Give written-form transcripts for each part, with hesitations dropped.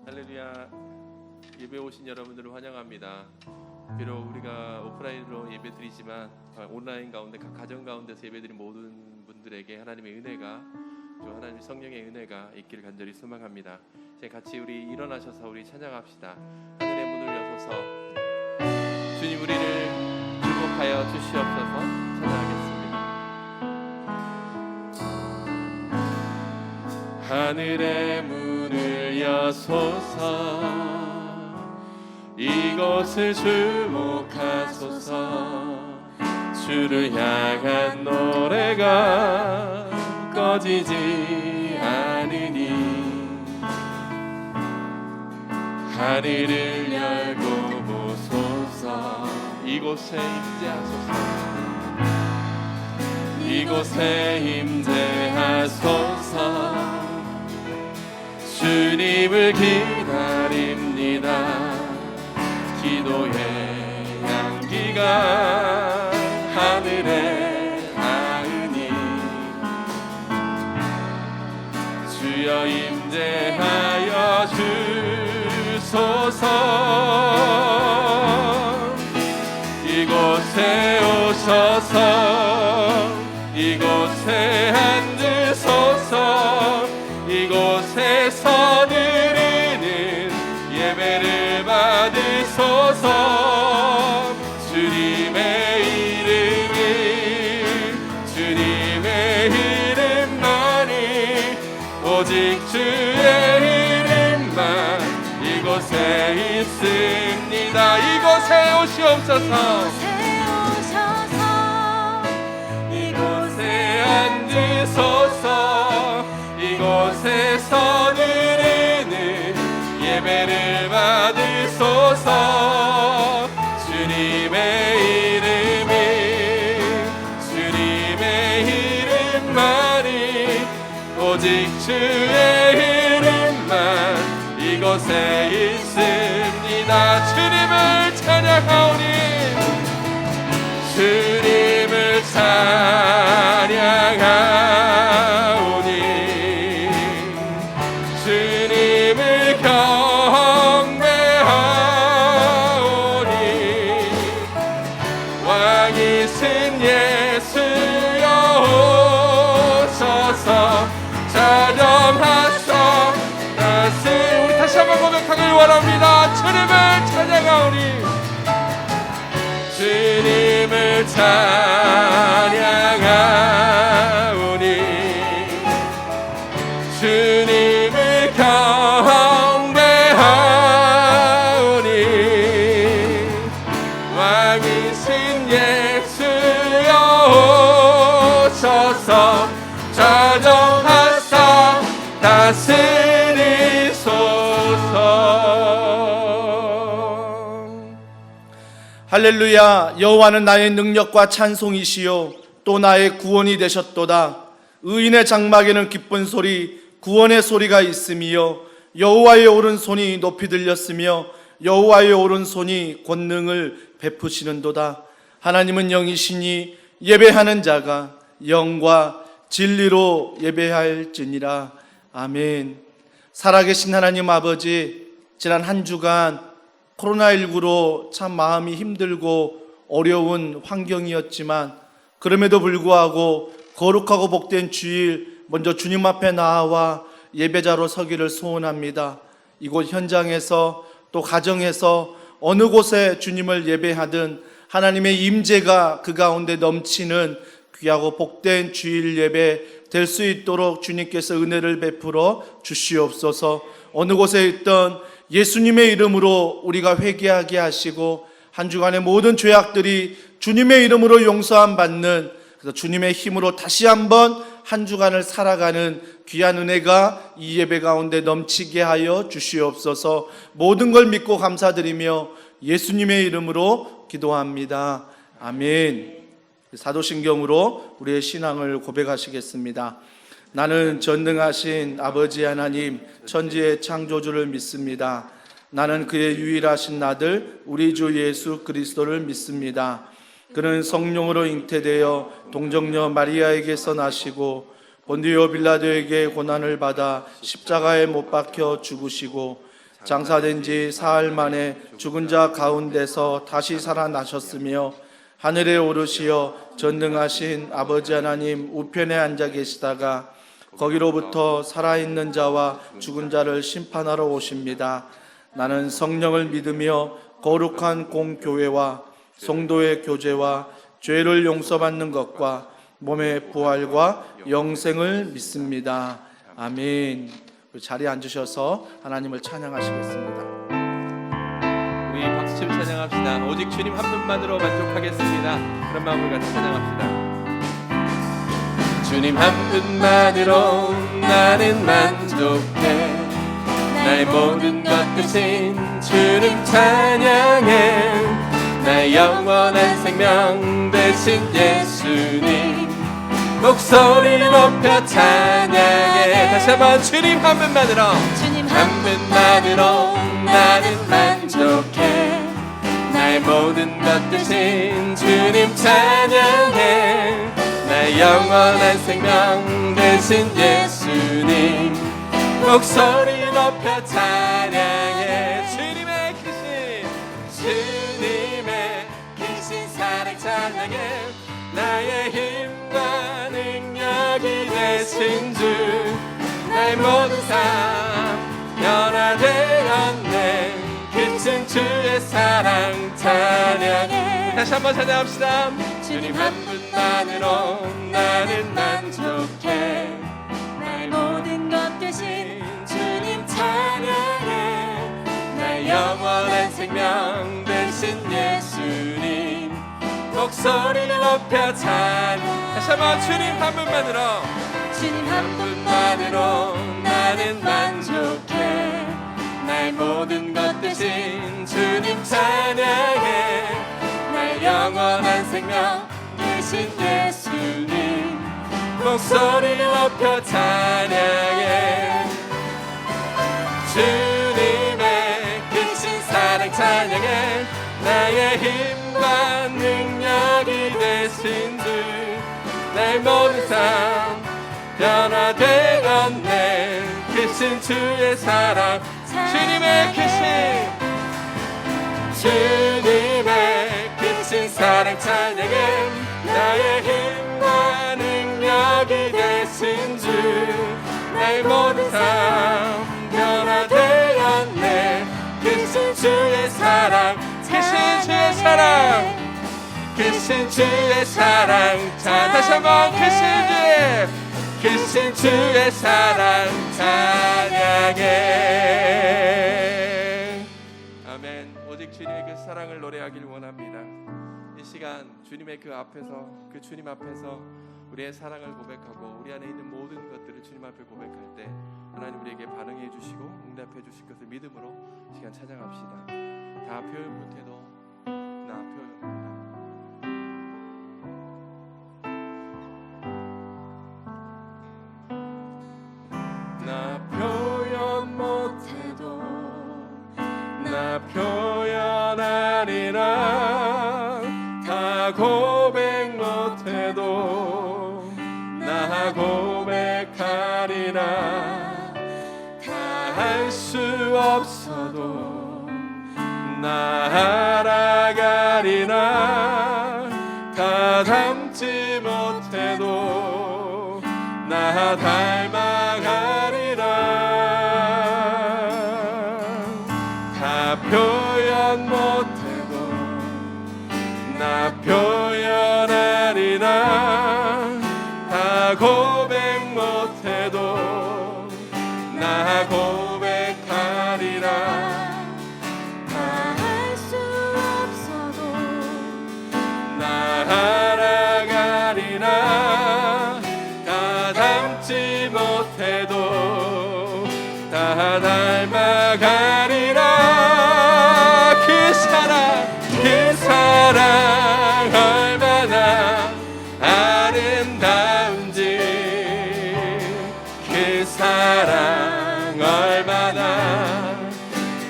할렐루야. 예배 오신 여러분들을 환영합니다. 비록 우리가 오프라인으로 예배 드리지만 온라인 가운데 각 가정 가운데서 예배 드린 모든 분들에게 하나님의 은혜가, 또 하나님 성령의 은혜가 있기를 간절히 소망합니다. 이제 같이 우리 일어나셔서 우리 찬양합시다. 하늘의 문을 여소서 주님 우리를 축복하여 주시옵소서. 찬양하겠습니다. 하늘의 문을 여소서 이곳을 주목하소서. 주를 향한 노래가 꺼지지 않으니 하늘을 열고 보소서. 이곳에 임재하소서. 이곳에 임재하소서. 주님을 기다립니다. 기도의 향기가 하늘에 닿으니 주여 임재하여 주소서. 이곳에 오셔서 이곳에 앉으소서. 이곳에서 드리는 예배를 받으소서. 주님의 이름만이 오직 주의 이름만 이곳에 있습니다. 이곳에 오시옵소서. 이곳에 앉으소서. 이곳에서 드리는 예배를 받으소서. 주님의 이름만이 오직 주의 이름만 이곳에 있습니다. 주님을 찬양하오니 주님을 찬양하오니 주님을 경배하오니 왕이신 예수여 오셔서 자정하소. 우리 다시 한번 고백하길 원합니다. 주님을 찬양하오니 주님을 찬양하오니 주님을 경배하오니 왕이신 예수여 오셔서 자정하사 다스리소서. 할렐루야. 여호와는 나의 능력과 찬송이시요 또 나의 구원이 되셨도다. 의인의 장막에는 기쁜 소리 구원의 소리가 있으며 여호와의 오른손이 높이 들렸으며 여호와의 오른손이 권능을 베푸시는도다. 하나님은 영이시니 예배하는 자가 영과 진리로 예배할지니라. 아멘. 살아계신 하나님 아버지, 지난 한 주간 코로나19로 참 마음이 힘들고 어려운 환경이었지만 그럼에도 불구하고 거룩하고 복된 주일 먼저 주님 앞에 나와 예배자로 서기를 소원합니다. 이곳 현장에서 또 가정에서 어느 곳에 주님을 예배하든 하나님의 임재가 그 가운데 넘치는 귀하고 복된 주일 예배 될 수 있도록 주님께서 은혜를 베풀어 주시옵소서. 어느 곳에 있던 예수님의 이름으로 우리가 회개하게 하시고 한 주간의 모든 죄악들이 주님의 이름으로 용서함 받는, 그래서 주님의 힘으로 다시 한번 한 주간을 살아가는 귀한 은혜가 이 예배 가운데 넘치게 하여 주시옵소서. 모든 걸 믿고 감사드리며 예수님의 이름으로 기도합니다. 아멘. 사도신경으로 우리의 신앙을 고백하시겠습니다. 나는 전능하신 아버지 하나님 천지의 창조주를 믿습니다. 나는 그의 유일하신 아들 우리 주 예수 그리스도를 믿습니다. 그는 성령으로 잉태되어 동정녀 마리아에게서 나시고 본디오 빌라도에게 고난을 받아 십자가에 못 박혀 죽으시고 장사된 지 사흘 만에 죽은 자 가운데서 다시 살아나셨으며 하늘에 오르시어 전능하신 아버지 하나님 우편에 앉아 계시다가 거기로부터 살아있는 자와 죽은 자를 심판하러 오십니다. 나는 성령을 믿으며 거룩한 공교회와 성도의 교제와 죄를 용서받는 것과 몸의 부활과 영생을 믿습니다. 아멘. 자리에 앉으셔서 하나님을 찬양하시겠습니다. 우리 박수치며 찬양합시다. 오직 주님 한 분만으로 만족하겠습니다. 그런 마음을 같이 찬양합시다. 주님 한 분만으로 나는 만족해. 나의 모든 것 대신 주님 찬양해. 나의 영원한 생명 대신 예수님 목소리 높여 찬양해. 다시 한번 주님 한 분만으로 한 분만으로 나는 만족해. 나의 모든 것 대신 주님 찬양해. 나의 영원한 생명 대신 예수님 목소리 높여 찬양해. 주님의 크신 사랑 찬양해. 나의 힘과 능력이 되신 주 나의 모든 삶 변화되었네. 크신 주의 사랑 찬양해. 다시 한번 찬양합시다. 주님 한 분만으로 나는 만족해. 나의 모든 것 대신 주님 찬양해. 나의 영원한 생명 되신 예수님 목소리를 높여 찬양. 다시 한번 주님 한 분만으로 주님 한 분만으로 나는 만족해. 나의 모든 것 대신 주님 찬양해. 나의 영원한 생명 되신 예수님 목소리를 높여 찬양해. 주님의 크신 사랑 찬양해. 나의 힘과 능력이 되신 주 나의 모든 삶 변화되었네. 크신 주의 사랑 주님의 크신 사랑 찬양해. 나의 힘과 능력이 되신 주 나의 모든 삶 변화되었네. 크신 주의 사랑 크신 주의 사랑 크신 주의 사랑. 자 다시 한번 크신 주의 사랑 찬양해. 아멘. 오직 주님의 그 사랑을 노래하길 원합니다. 이 시간 주님의 그 앞에서 그 주님 앞에서 우리의 사랑을 고백하고 우리 안에 있는 모든 것들을 주님 앞에 고백할 때 하나님 우리에게 반응해 주시고 응답해 주실 것을 믿음으로 시간 찬양합시다. 다 표현 못해도 나 표현합니다. 나 표현 못해도 나 표현하리라. 다 고백 못해도 나 고백하리라. 다 할 수 없어도 나 알아가리라. 다 담지 못해도 나 닮아가리라. 다 표현 못해도 나 표현하리라. 다 고백 못해도 나 고백하리라. 할 수 없어도 나 알아가리라. 다 담지 못해도 다 닮아가리라. 그 사랑 얼마나 아름다운지. 그 사랑 얼마나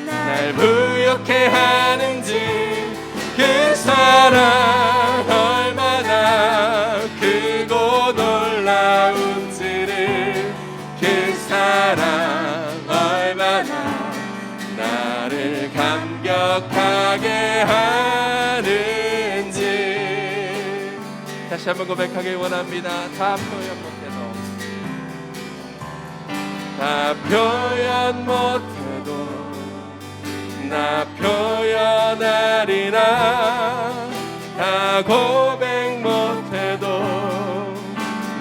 날 부욕해 하는지. 그 사랑 얼마나 크고 놀라운지를. 그 사랑 얼마나 날 감격하게 하는지 다시 한번 고백하길 원합니다. 다 표현 못해도 다 표현 못해도 나 표현하리라 다 고백 못해도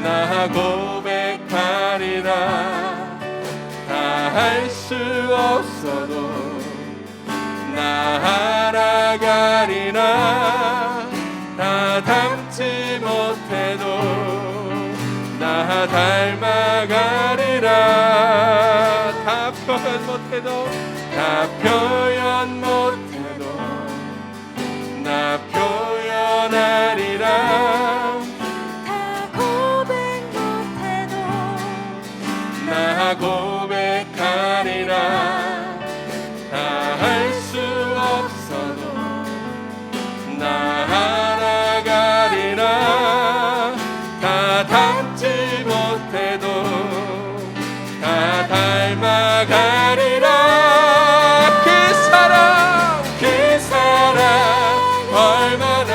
나 고백하리라 다 할 수 없어도 나 알아가리라 다 닮지 못해도 나 닮아가리라 다 표현 못해도 다 표현 못해도 나 표현하리라 다 고백 못해도 나 고백하리라 다 할 수 없어도 나 알아가리라 다 닮지 못해도 다 닮아가리라 그 사랑 얼마나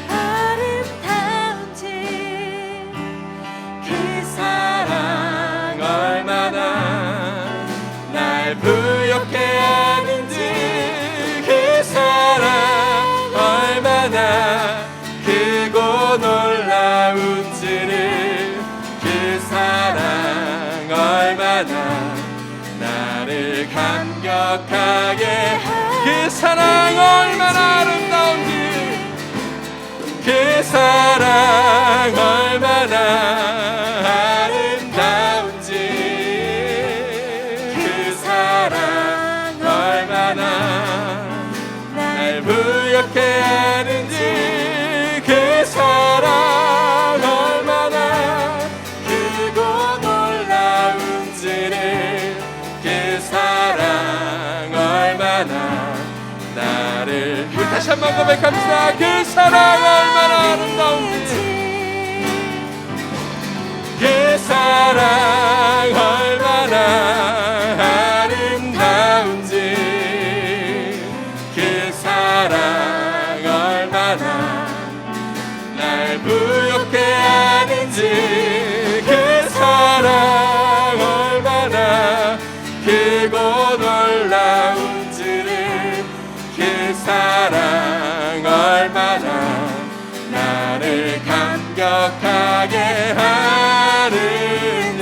아름다운지 그 사랑 얼마나 날 부욕해 하는지 그 사랑 얼마나 크고 놀라운지를 그 사랑 얼마나 나를 감격하게 그 사랑 얼마나 아름다운지 그 사랑 얼마나 아름다운지 그 사랑 얼마나 날 부욕해 하는지 그 사랑 얼마나 크고 놀라운지를 그 사랑 얼마나 나를 우리 다시 한번 고백합시다. 그 사랑 얼마나 아름다운지 그 사랑 얼마나 아름다운지 그 사랑 얼마나 날 부욕해 하는지 그 사랑 얼마나 크고 놀라운지를 그 사랑 얼마나 나를 감격하게 하는지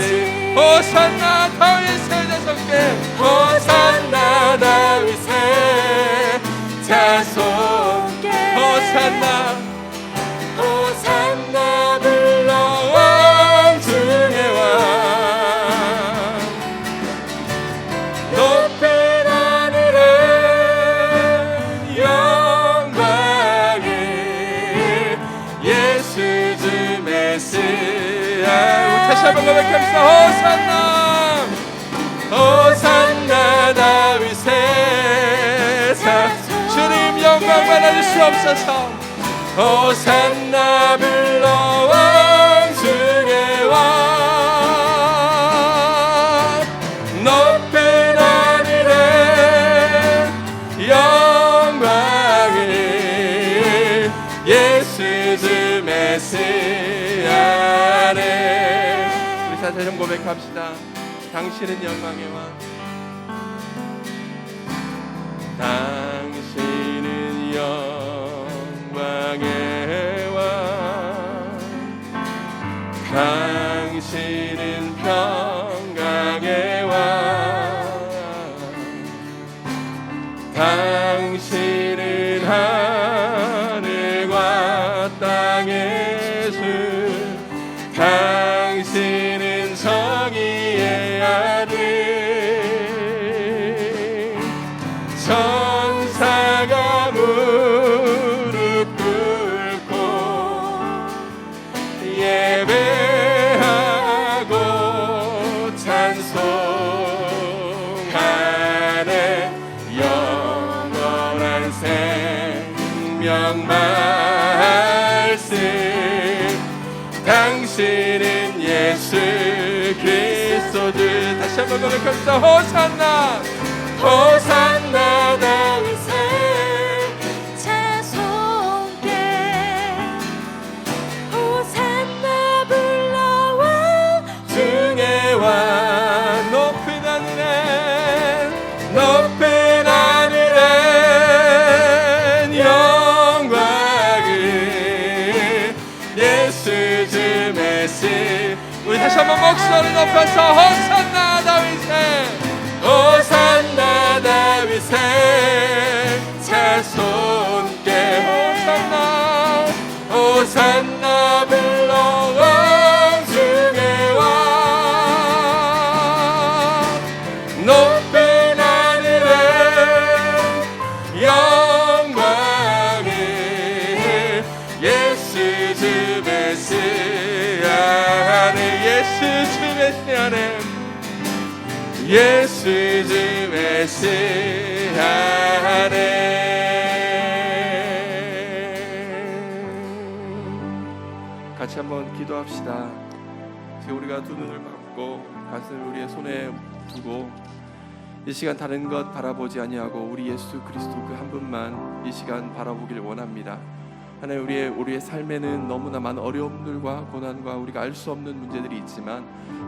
호산나 다윗의 자손께 호산나 다윗의 자손께 호산나 호산나 불러 왕 중의 왕 높은 하늘에 영광을 예수 주 메시아 다시 한번 고백합시다. 호산나 호산나 다윗의 자손 주님 영광 받아주시옵소서. 호산나 불러 왕 중의 왕 높은 하늘에 영광을 예수 주 메시아네 우리 다시 좀 고백합시다. 당신은 영광의 왕 당신은 영광의 왕 당신은 평강의 왕 당신은 하늘과 땅의 주 당신은 정의의 아들 천사가 무릎 꿇고 예배하고 찬송하네 영원한 생명 말씀 당신은 예수 그리스도 다시 한번 고백합시다. 호산나 호산나 다윗의 소리 높여서 호산나 다윗의 호산나 다윗의 자손께 호산나 호산나 불러 왕중의 왕 높은 하늘에 영광을 예수 주 메시아네 예수 주 메시아네 예수 주 메시아네 같이 한번 기도합시다. 지금 우리가 두 눈을 감고 가슴을 우리의 손에 두고 이 시간 다른 것 바라보지 아니하고 우리 예수 그리스도 그 한 분만 이 시간 바라보길 원합니다. 하나님 우리의 삶에는 너무나 많은 어려움들과 고난과 우리가 알 수 없는 문제들이 있지만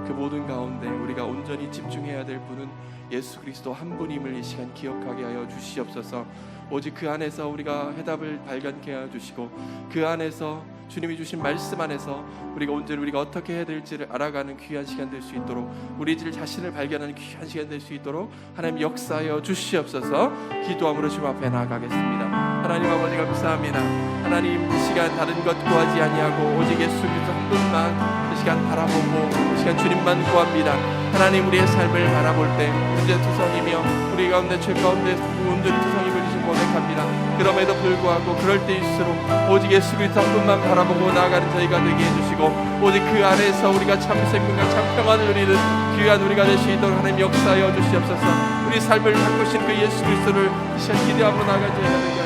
그 모든 가운데 우리가 온전히 집중해야 될 분은 예수 그리스도 한 분임을 이 시간 기억하게 하여 주시옵소서. 오직 그 안에서 우리가 해답을 발견케 하여 주시고 그 안에서 주님이 주신 말씀 안에서 우리가 온전히 우리가 어떻게 해야 될지를 알아가는 귀한 시간 될 수 있도록 우리 자신을 발견하는 귀한 시간 될 수 있도록 하나님 역사하여 주시옵소서. 기도함으로 주님 앞에 나아가겠습니다. 하나님 아버지 감사합니다. 하나님 이 시간 다른 것 구하지 아니하고 오직 예수 그리스도 한 분만 이 시간 바라보고 이 시간 주님만 구합니다. 하나님 우리의 삶을 바라볼 때 문제투성이며 우리 가운데 죄 가운데 온전히 투성임을 주신 고백합니다. 그럼에도 불구하고 그럴 때일수록 오직 예수 그리스도 한 분만 바라보고 나아가는 저희가 되게 해주시고 오직 그 안에서 우리가 참 생명과 참 평안을 누리는 귀한 우리가 될 수 있도록 하나님 역사하여 주시옵소서. 우리 삶을 바꾸신 그 예수 그리스도를 이 시간 기대함으로 나아갈 저희가 되게 하여 주시옵소서.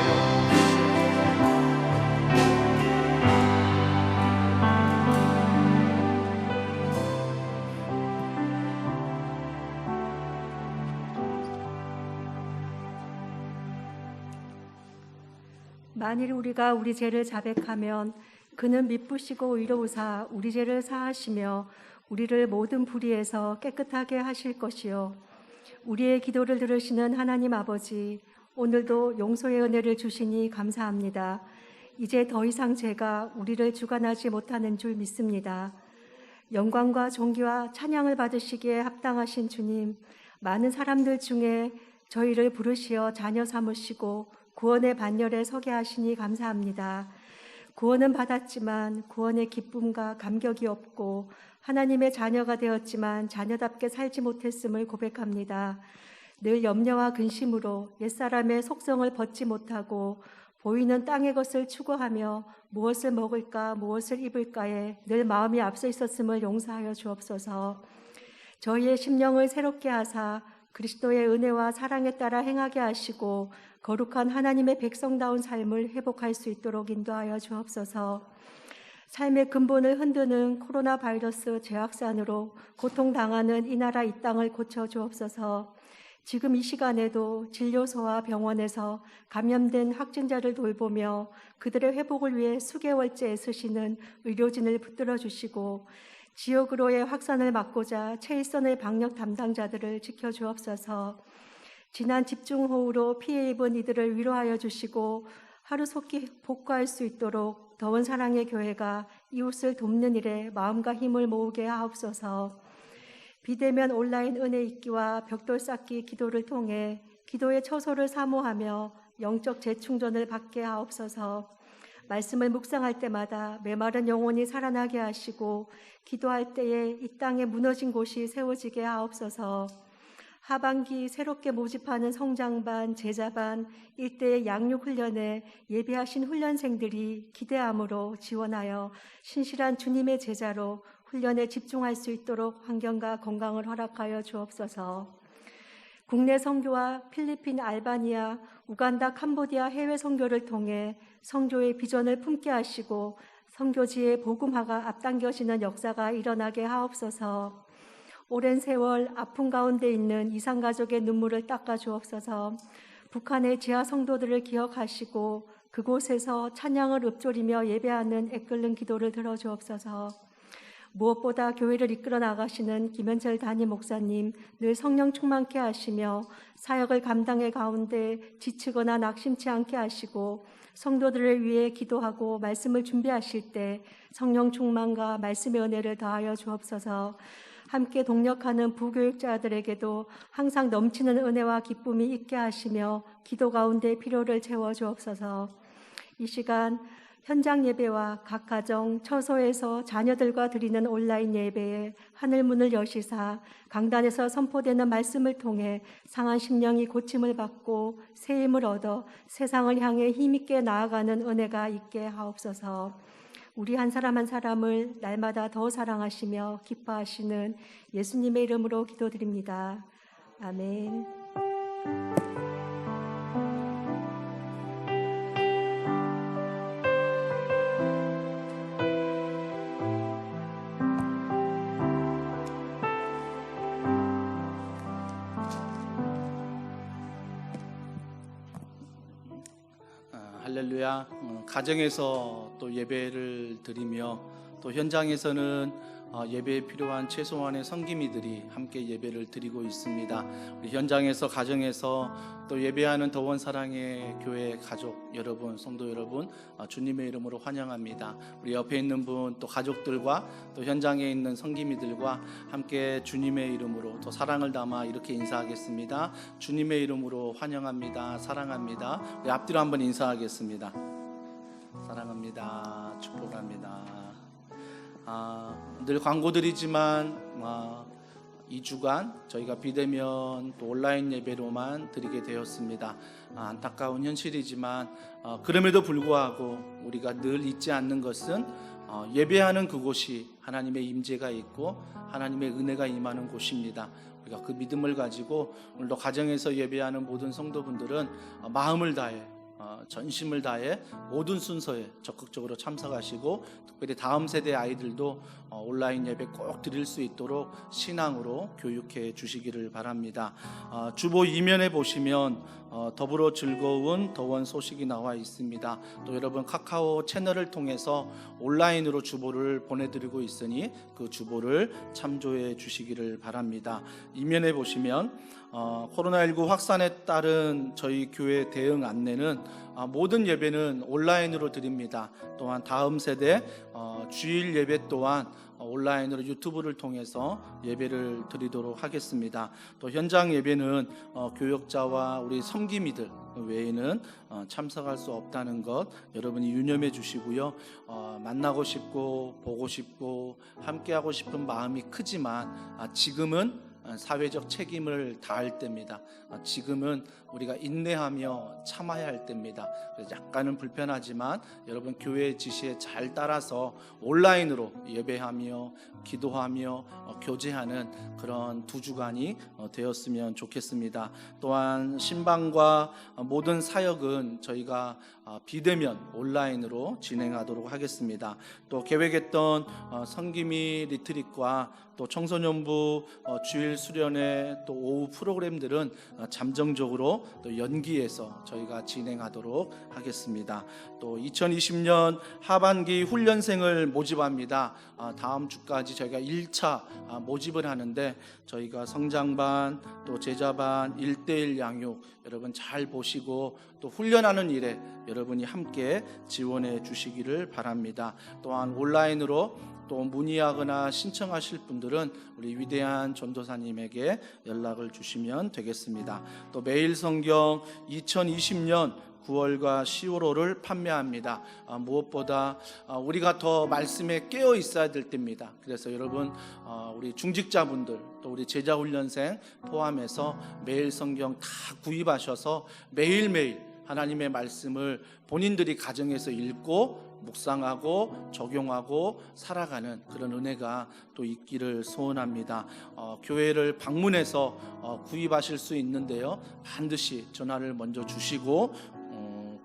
만일 우리가 우리 죄를 자백하면 그는 미쁘시고 의로우사 우리 죄를 사하시며 우리를 모든 불의에서 깨끗하게 하실 것이요 우리의 기도를 들으시는 하나님 아버지 오늘도 용서의 은혜를 주시니 감사합니다. 이제 더 이상 죄가 우리를 주관하지 못하는 줄 믿습니다. 영광과 존귀와 찬양을 받으시기에 합당하신 주님, 많은 사람들 중에 저희를 부르시어 자녀 삼으시고 구원의 반열에 서게 하시니 감사합니다. 구원은 받았지만 구원의 기쁨과 감격이 없고 하나님의 자녀가 되었지만 자녀답게 살지 못했음을 고백합니다. 늘 염려와 근심으로 옛사람의 속성을 벗지 못하고 보이는 땅의 것을 추구하며 무엇을 먹을까 무엇을 입을까에 늘 마음이 앞서 있었음을 용서하여 주옵소서. 저희의 심령을 새롭게 하사 그리스도의 은혜와 사랑에 따라 행하게 하시고 거룩한 하나님의 백성다운 삶을 회복할 수 있도록 인도하여 주옵소서. 삶의 근본을 흔드는 코로나 바이러스 재확산으로 고통당하는 이 나라 이 땅을 고쳐 주옵소서. 지금 이 시간에도 진료소와 병원에서 감염된 확진자를 돌보며 그들의 회복을 위해 수개월째 애쓰시는 의료진을 붙들어 주시고 지역으로의 확산을 막고자 최일선의 방역 담당자들을 지켜주옵소서. 지난 집중호우로 피해 입은 이들을 위로하여 주시고 하루속히 복구할 수 있도록 더운 사랑의 교회가 이웃을 돕는 일에 마음과 힘을 모으게 하옵소서. 비대면 온라인 은혜 읽기와 벽돌 쌓기 기도를 통해 기도의 처소를 사모하며 영적 재충전을 받게 하옵소서. 말씀을 묵상할 때마다 메마른 영혼이 살아나게 하시고 기도할 때에 이 땅에 무너진 곳이 세워지게 하옵소서. 하반기 새롭게 모집하는 성장반, 제자반, 일대의 양육 훈련에 예비하신 훈련생들이 기대함으로 지원하여 신실한 주님의 제자로 훈련에 집중할 수 있도록 환경과 건강을 허락하여 주옵소서. 국내 선교와 필리핀, 알바니아, 우간다, 캄보디아 해외 선교를 통해 선교의 비전을 품게 하시고 선교지의 복음화가 앞당겨지는 역사가 일어나게 하옵소서. 오랜 세월 아픔 가운데 있는 이산가족의 눈물을 닦아 주옵소서. 북한의 지하 성도들을 기억하시고 그곳에서 찬양을 읊조리며 예배하는 애끓는 기도를 들어주옵소서. 무엇보다 교회를 이끌어 나가시는 김현철 담임 목사님 늘 성령 충만케 하시며 사역을 감당해 가운데 지치거나 낙심치 않게 하시고 성도들을 위해 기도하고 말씀을 준비하실 때 성령 충만과 말씀의 은혜를 더하여 주옵소서. 함께 동력하는 부교육자들에게도 항상 넘치는 은혜와 기쁨이 있게 하시며 기도 가운데 필요를 채워 주옵소서. 이 시간 현장 예배와 각 가정, 처소에서 자녀들과 드리는 온라인 예배에 하늘 문을 여시사 강단에서 선포되는 말씀을 통해 상한 심령이 고침을 받고 새 힘을 얻어 세상을 향해 힘있게 나아가는 은혜가 있게 하옵소서. 우리 한 사람 한 사람을 날마다 더 사랑하시며 기뻐하시는 예수님의 이름으로 기도드립니다. 아멘. 할렐루야. 가정에서 또 예배를 드리며 또 현장에서는 예배에 필요한 최소한의 성기미들이 함께 예배를 드리고 있습니다. 우리 현장에서 가정에서 또 예배하는 더원 사랑의 교회 가족 여러분, 성도 여러분, 주님의 이름으로 환영합니다. 우리 옆에 있는 분 또 가족들과 또 현장에 있는 성기미들과 함께 주님의 이름으로 또 사랑을 담아 이렇게 인사하겠습니다. 주님의 이름으로 환영합니다. 사랑합니다. 우리 앞뒤로 한번 인사하겠습니다. 사랑합니다. 축복합니다. 늘 광고드리지만 2주간 저희가 비대면 또 온라인 예배로만 드리게 되었습니다. 안타까운 현실이지만 그럼에도 불구하고 우리가 늘 잊지 않는 것은 예배하는 그곳이 하나님의 임재가 있고 하나님의 은혜가 임하는 곳입니다. 우리가 그 믿음을 가지고 오늘도 가정에서 예배하는 모든 성도분들은 마음을 다해 전심을 다해 모든 순서에 적극적으로 참석하시고 특별히 다음 세대 아이들도 온라인 예배 꼭 드릴 수 있도록 신앙으로 교육해 주시기를 바랍니다. 주보 이면에 보시면 더불어 즐거운 더원 소식이 나와 있습니다. 또 여러분 카카오 채널을 통해서 온라인으로 주보를 보내드리고 있으니 그 주보를 참조해 주시기를 바랍니다. 이면에 보시면 코로나19 확산에 따른 저희 교회 대응 안내는 모든 예배는 온라인으로 드립니다. 또한 다음 세대 주일 예배 또한 온라인으로 유튜브를 통해서 예배를 드리도록 하겠습니다. 또 현장 예배는 교역자와 우리 섬기미들 외에는 참석할 수 없다는 것 여러분이 유념해 주시고요. 만나고 싶고 보고 싶고 함께하고 싶은 마음이 크지만 지금은 사회적 책임을 다할 때입니다. 지금은 우리가 인내하며 참아야 할 때입니다. 그래서 약간은 불편하지만 여러분 교회의 지시에 잘 따라서 온라인으로 예배하며 기도하며 교제하는 그런 2주간이 되었으면 좋겠습니다. 또한 신방과 모든 사역은 저희가 비대면 온라인으로 진행하도록 하겠습니다. 또 계획했던 성기미 리트릿과 또 청소년부 주일 수련회 또 오후 프로그램들은 잠정적으로 또 연기해서 저희가 진행하도록 하겠습니다. 또 2020년 하반기 훈련생을 모집합니다. 다음 주까지 저희가 1차 모집을 하는데 저희가 성장반 또 제자반 1:1 양육 여러분 잘 보시고 또 훈련하는 일에 여러분이 함께 지원해 주시기를 바랍니다. 또한 온라인으로 또 문의하거나 신청하실 분들은 우리 위대한 전도사님에게 연락을 주시면 되겠습니다. 또 매일 성경 2020년 9월과 10월호를 판매합니다. 무엇보다 우리가 더 말씀에 깨어 있어야 될 때입니다. 그래서 여러분 우리 중직자분들 또 우리 제자훈련생 포함해서 매일 성경 다 구입하셔서 매일매일 하나님의 말씀을 본인들이 가정에서 읽고 묵상하고 적용하고 살아가는 그런 은혜가 또 있기를 소원합니다. 교회를 방문해서 구입하실 수 있는데요, 반드시 전화를 먼저 주시고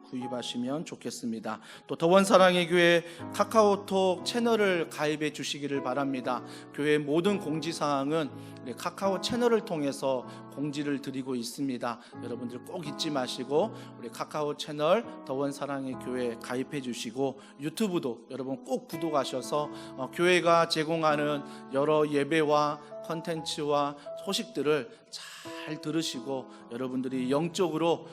구입하시면 좋겠습니다. 또 더원사랑의 교회 카카오톡 채널을 가입해 주시기를 바랍니다. 교회 모든 공지사항은 카카오 채널을 통해서 공지를 드리고 있습니다. 여러분들 꼭 잊지 마시고 우리 카카오 채널 더원사랑의 교회 가입해 주시고 유튜브도 여러분 꼭 구독하셔서 교회가 제공하는 여러 예배와 컨텐츠와 소식들을 잘 들으시고 여러분들이 영적으로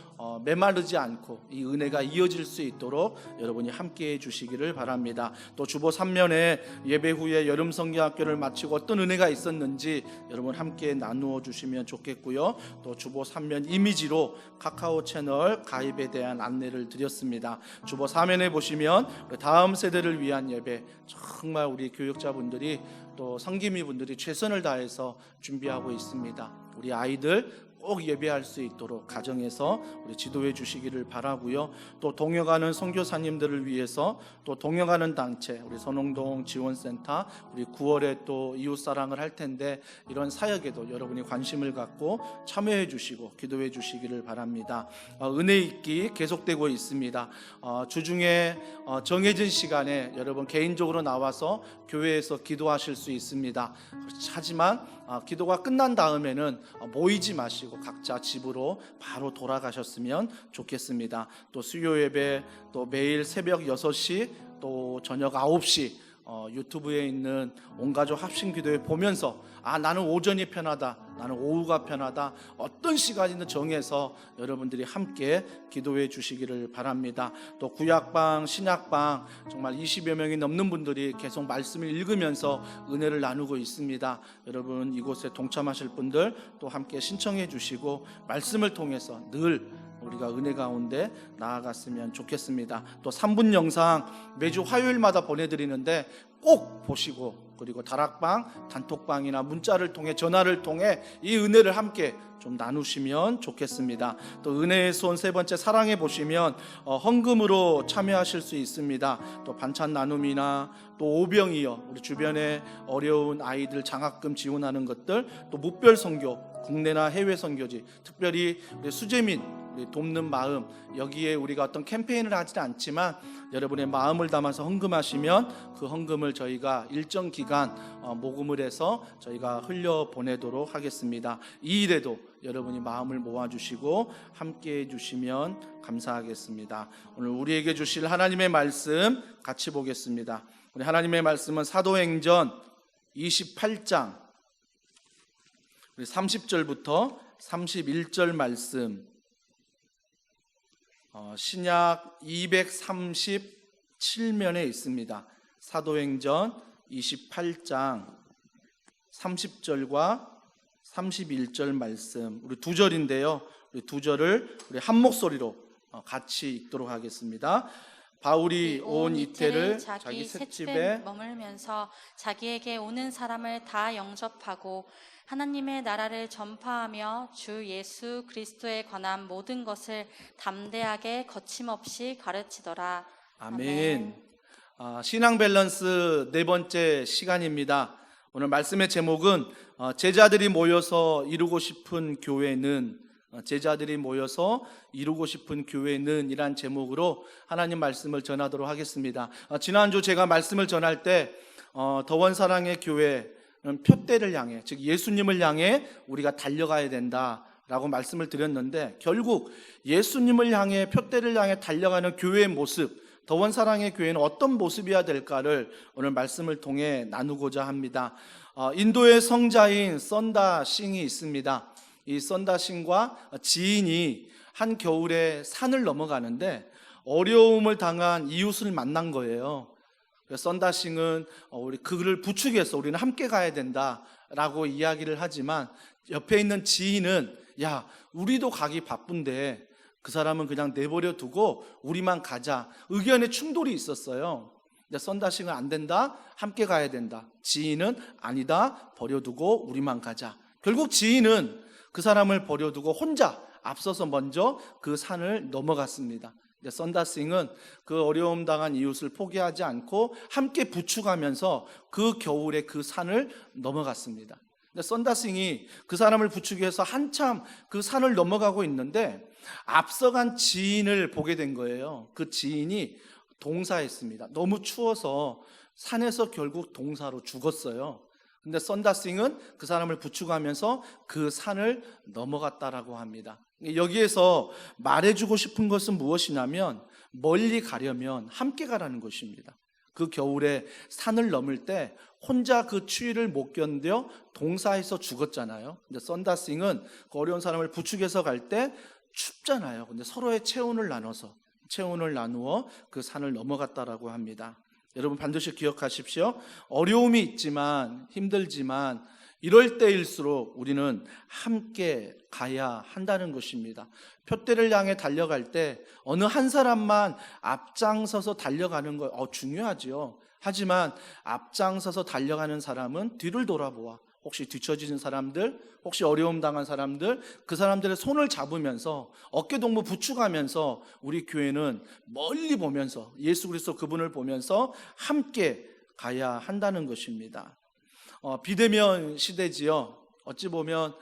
메마르지 않고 이 은혜가 이어질 수 있도록 여러분이 함께해 주시기를 바랍니다. 또 주보 3면에 예배 후에 여름 성경학교를 마치고 어떤 은혜가 있었는지 여러분 함께 나누어 주시면 좋겠고요. 또 주보 3면 이미지로 카카오 채널 가입에 대한 안내를 드렸습니다. 주보 4면에 보시면 다음 세대를 위한 예배, 정말 우리 교육자분들이 또 성김이 분들이 최선을 다해서 준비하고 있습니다. 우리 아이들 꼭 예배할 수 있도록 가정에서 우리 지도해 주시기를 바라고요. 또 동역하는 선교사님들을 위해서 또 동역하는 단체, 우리 선홍동 지원센터, 우리 9월에 또 이웃사랑을 할 텐데 이런 사역에도 여러분이 관심을 갖고 참여해 주시고 기도해 주시기를 바랍니다. 은혜 있기 계속되고 있습니다. 주중에 정해진 시간에 여러분 개인적으로 나와서 교회에서 기도하실 수 있습니다. 하지만 기도가 끝난 다음에는 모이지 마시고 각자 집으로 바로 돌아가셨으면 좋겠습니다. 또 수요 예배, 또 매일 새벽 6시, 또 저녁 9시 유튜브에 있는 온가족 합심 기도회 보면서 나는 오전이 편하다, 나는 오후가 편하다, 어떤 시간이든 정해서 여러분들이 함께 기도해 주시기를 바랍니다. 또 구약방, 신약방 정말 20여 명이 넘는 분들이 계속 말씀을 읽으면서 은혜를 나누고 있습니다. 여러분 이곳에 동참하실 분들 또 함께 신청해 주시고 말씀을 통해서 늘 우리가 은혜 가운데 나아갔으면 좋겠습니다. 또 3분 영상 매주 화요일마다 보내드리는데 꼭 보시고, 그리고 다락방, 단톡방이나 문자를 통해 전화를 통해 이 은혜를 함께 좀 나누시면 좋겠습니다. 또 은혜의 손 세 번째 사랑해 보시면 헌금으로 참여하실 수 있습니다. 또 반찬 나눔이나 또 오병이어, 우리 주변에 어려운 아이들 장학금 지원하는 것들, 또 무별 선교, 국내나 해외 선교지, 특별히 우리 수재민 우리 돕는 마음, 여기에 우리가 어떤 캠페인을 하지는 않지만 여러분의 마음을 담아서 헌금하시면 그 헌금을 저희가 일정 기간 모금을 해서 저희가 흘려보내도록 하겠습니다. 이 일에도 여러분이 마음을 모아주시고 함께해 주시면 감사하겠습니다. 오늘 우리에게 주실 하나님의 말씀 같이 보겠습니다. 우리 하나님의 말씀은 사도행전 28장 우리 30절부터 31절 말씀, 신약 237면에 있습니다. 사도행전 28장 30절과 31절 말씀, 우리 두 절인데요. 우리 두 절을 우리 한 목소리로 같이 읽도록 하겠습니다. 바울이 온 이태를 자기 셋집에 머물면서 자기에게 오는 사람을 다 영접하고 하나님의 나라를 전파하며 주 예수 그리스도에 관한 모든 것을 담대하게 거침없이 가르치더라. 아멘. 신앙 밸런스 네 번째 시간입니다. 오늘 말씀의 제목은 제자들이 모여서 이루고 싶은 교회는, 제자들이 모여서 이루고 싶은 교회는 이란 제목으로 하나님 말씀을 전하도록 하겠습니다. 지난주 제가 말씀을 전할 때 더원사랑의 교회는 표대를 향해, 즉 예수님을 향해 우리가 달려가야 된다라고 말씀을 드렸는데, 결국 예수님을 향해, 표대를 향해 달려가는 교회의 모습, 더원사랑의 교회는 어떤 모습이어야 될까를 오늘 말씀을 통해 나누고자 합니다. 인도의 성자인 썬다싱이 있습니다. 이 썬다싱과 지인이 한 겨울에 산을 넘어가는데 어려움을 당한 이웃을 만난 거예요. 썬다싱은 우리 그를 부축해서 우리는 함께 가야 된다라고 이야기를 하지만 옆에 있는 지인은 야, 우리도 가기 바쁜데 그 사람은 그냥 내버려 두고 우리만 가자. 의견에 충돌이 있었어요. 근데 썬다싱은 안 된다, 함께 가야 된다. 지인은 아니다, 버려두고 우리만 가자. 결국 지인은 그 사람을 버려두고 혼자 앞서서 먼저 그 산을 넘어갔습니다. 썬다싱은 그 어려움 당한 이웃을 포기하지 않고 함께 부축하면서 그 겨울에 그 산을 넘어갔습니다. 썬다싱이 그 사람을 부축해서 한참 그 산을 넘어가고 있는데 앞서간 지인을 보게 된 거예요. 그 지인이 동사했습니다. 너무 추워서 산에서 결국 동사로 죽었어요. 근데 썬다싱은 그 사람을 부축하면서 그 산을 넘어갔다라고 합니다. 여기에서 말해주고 싶은 것은 무엇이냐면 멀리 가려면 함께 가라는 것입니다. 그 겨울에 산을 넘을 때 혼자 그 추위를 못 견뎌 동사에서 죽었잖아요. 근데 썬다싱은 그 어려운 사람을 부축해서 갈 때 춥잖아요. 근데 서로의 체온을 나누어 그 산을 넘어갔다라고 합니다. 여러분 반드시 기억하십시오. 어려움이 있지만 힘들지만 이럴 때일수록 우리는 함께 가야 한다는 것입니다. 표대를 향해 달려갈 때 어느 한 사람만 앞장서서 달려가는 거 중요하지요. 하지만 앞장서서 달려가는 사람은 뒤를 돌아보아 혹시 뒤처지는 사람들, 혹시 어려움 당한 사람들, 그 사람들의 손을 잡으면서 어깨동무 부축하면서 우리 교회는 멀리 보면서 예수 그리스도 그분을 보면서 함께 가야 한다는 것입니다. 비대면 시대지요. 어찌 보면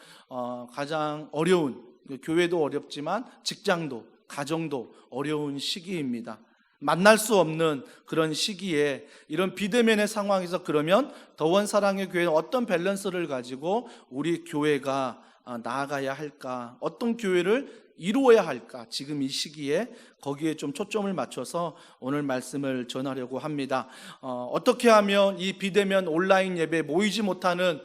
가장 어려운, 교회도 어렵지만 직장도 가정도 어려운 시기입니다. 만날 수 없는 그런 시기에 이런 비대면의 상황에서 그러면 더원 사랑의 교회는 어떤 밸런스를 가지고 우리 교회가 나아가야 할까, 어떤 교회를 이루어야 할까, 지금 이 시기에 거기에 좀 초점을 맞춰서 오늘 말씀을 전하려고 합니다. 어떻게 하면 이 비대면 온라인 예배에 모이지 못하는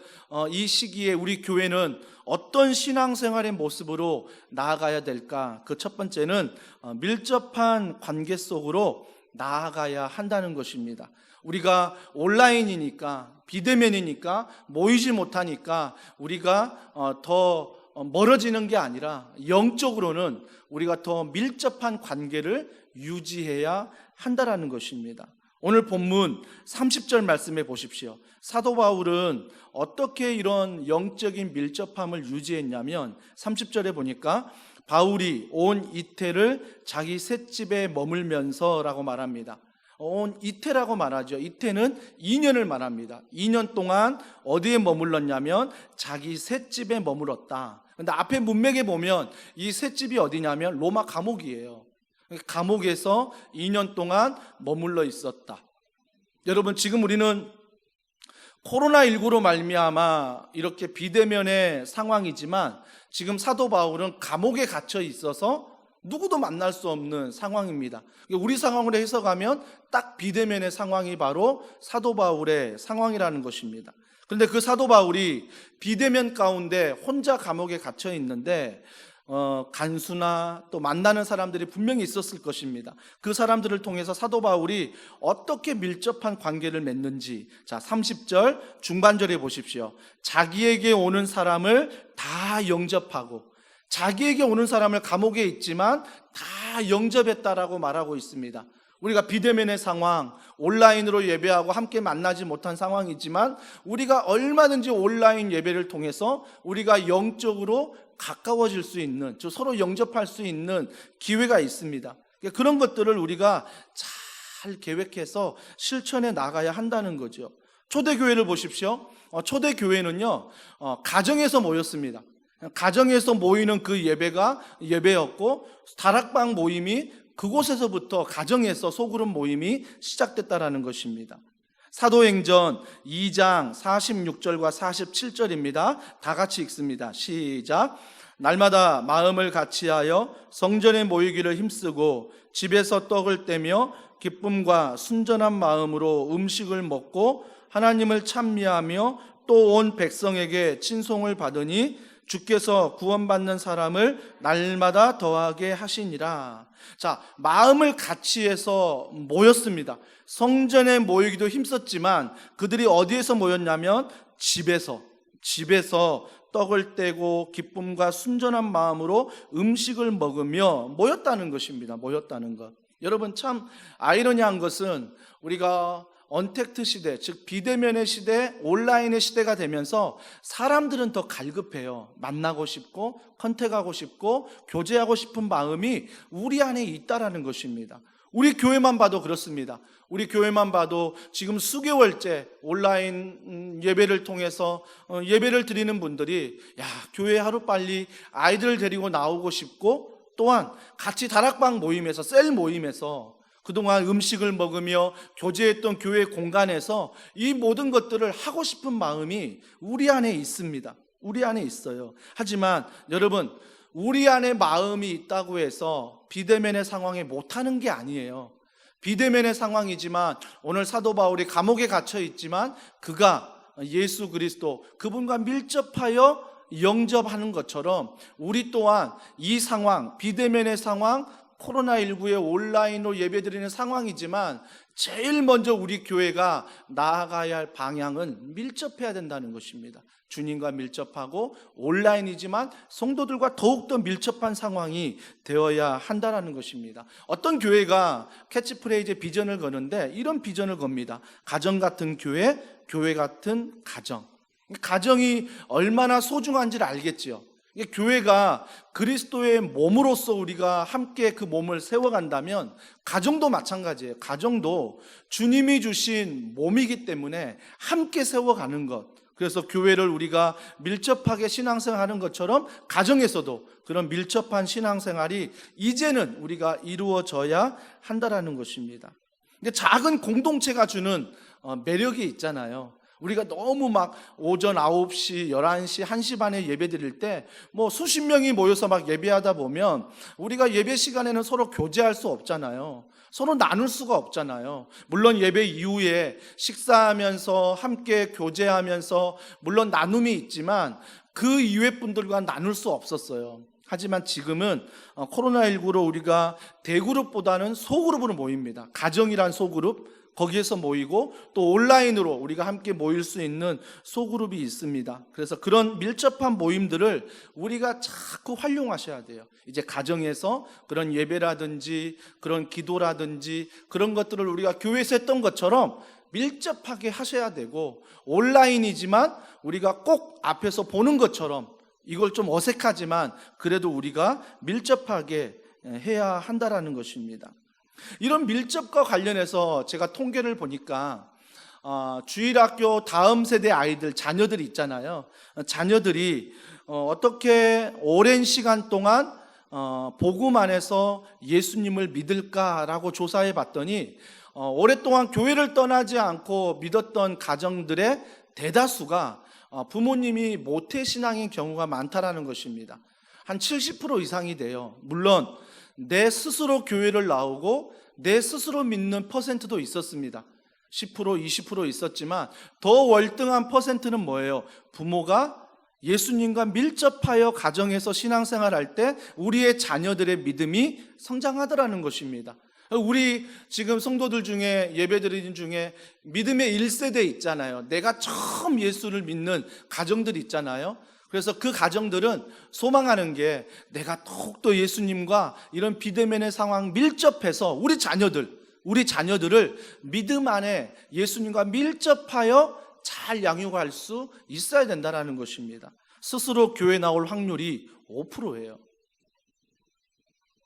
이 시기에 우리 교회는 어떤 신앙생활의 모습으로 나아가야 될까? 그 첫 번째는 밀접한 관계 속으로 나아가야 한다는 것입니다. 우리가 온라인이니까, 비대면이니까, 모이지 못하니까 우리가 더 멀어지는 게 아니라 영적으로는 우리가 더 밀접한 관계를 유지해야 한다는 것입니다. 오늘 본문 30절 말씀해 보십시오. 사도 바울은 어떻게 이런 영적인 밀접함을 유지했냐면 30절에 보니까 바울이 온 이태를 자기 셋집에 머물면서라고 말합니다. 온 이태라고 말하죠. 이태는 2년을 말합니다. 2년 동안 어디에 머물렀냐면 자기 셋집에 머물렀다. 근데 앞에 문맥에 보면 이 셋집이 어디냐면 로마 감옥이에요. 감옥에서 2년 동안 머물러 있었다. 여러분, 지금 우리는 코로나19로 말미암아 이렇게 비대면의 상황이지만 지금 사도 바울은 감옥에 갇혀 있어서 누구도 만날 수 없는 상황입니다. 우리 상황으로 해석하면 딱 비대면의 상황이 바로 사도 바울의 상황이라는 것입니다. 그런데 그 사도 바울이 비대면 가운데 혼자 감옥에 갇혀 있는데 간수나 또 만나는 사람들이 분명히 있었을 것입니다. 그 사람들을 통해서 사도 바울이 어떻게 밀접한 관계를 맺는지, 자 30절 중반절에 보십시오. 자기에게 오는 사람을 다 영접하고, 자기에게 오는 사람을 감옥에 있지만 다 영접했다라고 말하고 있습니다. 우리가 비대면의 상황, 온라인으로 예배하고 함께 만나지 못한 상황이지만 우리가 얼마든지 온라인 예배를 통해서 우리가 영적으로 가까워질 수 있는, 서로 영접할 수 있는 기회가 있습니다. 그런 것들을 우리가 잘 계획해서 실천해 나가야 한다는 거죠. 초대교회를 보십시오. 초대교회는요, 가정에서 모였습니다. 가정에서 모이는 그 예배가 예배였고, 다락방 모임이 그곳에서부터 가정에서 소그룹 모임이 시작됐다라는 것입니다. 사도행전 2장 46절과 47절입니다. 다 같이 읽습니다. 시작. 날마다 마음을 같이하여 성전에 모이기를 힘쓰고 집에서 떡을 떼며 기쁨과 순전한 마음으로 음식을 먹고 하나님을 찬미하며 또 온 백성에게 친송을 받으니 주께서 구원받는 사람을 날마다 더하게 하시니라. 자, 마음을 같이 해서 모였습니다. 성전에 모이기도 힘썼지만 그들이 어디에서 모였냐면 집에서 떡을 떼고 기쁨과 순전한 마음으로 음식을 먹으며 모였다는 것입니다. 모였다는 것. 여러분, 참 아이러니한 것은 우리가 언택트 시대, 즉 비대면의 시대, 온라인의 시대가 되면서 사람들은 더 갈급해요. 만나고 싶고 컨택하고 싶고 교제하고 싶은 마음이 우리 안에 있다라는 것입니다. 우리 교회만 봐도 그렇습니다. 우리 교회만 봐도 지금 수개월째 온라인 예배를 통해서 예배를 드리는 분들이 교회 하루빨리 아이들 데리고 나오고 싶고, 또한 같이 다락방 모임에서, 셀 모임에서 그동안 음식을 먹으며 교제했던 교회 공간에서 이 모든 것들을 하고 싶은 마음이 우리 안에 있습니다. 우리 안에 있어요. 하지만 여러분, 우리 안에 마음이 있다고 해서 비대면의 상황에 못하는 게 아니에요. 비대면의 상황이지만 오늘 사도 바울이 감옥에 갇혀 있지만 그가 예수 그리스도 그분과 밀접하여 영접하는 것처럼 우리 또한 이 상황, 비대면의 상황, 코로나19의 온라인으로 예배드리는 상황이지만 제일 먼저 우리 교회가 나아가야 할 방향은 밀접해야 된다는 것입니다. 주님과 밀접하고 온라인이지만 성도들과 더욱더 밀접한 상황이 되어야 한다는 것입니다. 어떤 교회가 캐치프레이즈 비전을 거는데 이런 비전을 겁니다. 가정 같은 교회, 교회 같은 가정. 가정이 얼마나 소중한지를 알겠지요. 교회가 그리스도의 몸으로서 우리가 함께 그 몸을 세워간다면 가정도 마찬가지예요. 가정도 주님이 주신 몸이기 때문에 함께 세워가는 것. 그래서 교회를 우리가 밀접하게 신앙생활하는 것처럼 가정에서도 그런 밀접한 신앙생활이 이제는 우리가 이루어져야 한다는 것입니다. 작은 공동체가 주는 매력이 있잖아요. 우리가 너무 막 오전 9시, 11시, 1시 반에 예배 드릴 때 뭐 수십 명이 모여서 막 예배하다 보면 우리가 예배 시간에는 서로 교제할 수 없잖아요. 서로 나눌 수가 없잖아요. 물론 예배 이후에 식사하면서 함께 교제하면서 물론 나눔이 있지만 그 이외 분들과 나눌 수 없었어요. 하지만 지금은 코로나19로 우리가 대그룹보다는 소그룹으로 모입니다. 가정이란 소그룹, 거기에서 모이고 또 온라인으로 우리가 함께 모일 수 있는 소그룹이 있습니다. 그래서 그런 밀접한 모임들을 우리가 자꾸 활용하셔야 돼요. 이제 가정에서 그런 예배라든지 그런 기도라든지 그런 것들을 우리가 교회에서 했던 것처럼 밀접하게 하셔야 되고, 온라인이지만 우리가 꼭 앞에서 보는 것처럼 이걸 좀 어색하지만 그래도 우리가 밀접하게 해야 한다는 것입니다. 이런 밀접과 관련해서 제가 통계를 보니까 주일학교 다음 세대 아이들, 자녀들이 있잖아요. 자녀들이 어떻게 오랜 시간 동안 복음 안에서 예수님을 믿을까라고 조사해 봤더니 오랫동안 교회를 떠나지 않고 믿었던 가정들의 대다수가 부모님이 모태신앙인 경우가 많다라는 것입니다. 한 70% 이상이 돼요. 물론 내 스스로 교회를 나오고 내 스스로 믿는 퍼센트도 있었습니다. 10%, 20% 있었지만 더 월등한 퍼센트는 뭐예요? 부모가 예수님과 밀접하여 가정에서 신앙생활할 때 우리의 자녀들의 믿음이 성장하더라는 것입니다. 우리 지금 성도들 중에 예배드리는 중에 믿음의 1세대 있잖아요. 내가 처음 예수를 믿는 가정들 있잖아요. 그래서 그 가정들은 소망하는 게 내가 더욱더 예수님과 이런 비대면의 상황 밀접해서 우리 자녀들을 믿음 안에 예수님과 밀접하여 잘 양육할 수 있어야 된다는 것입니다. 스스로 교회 나올 확률이 5%예요.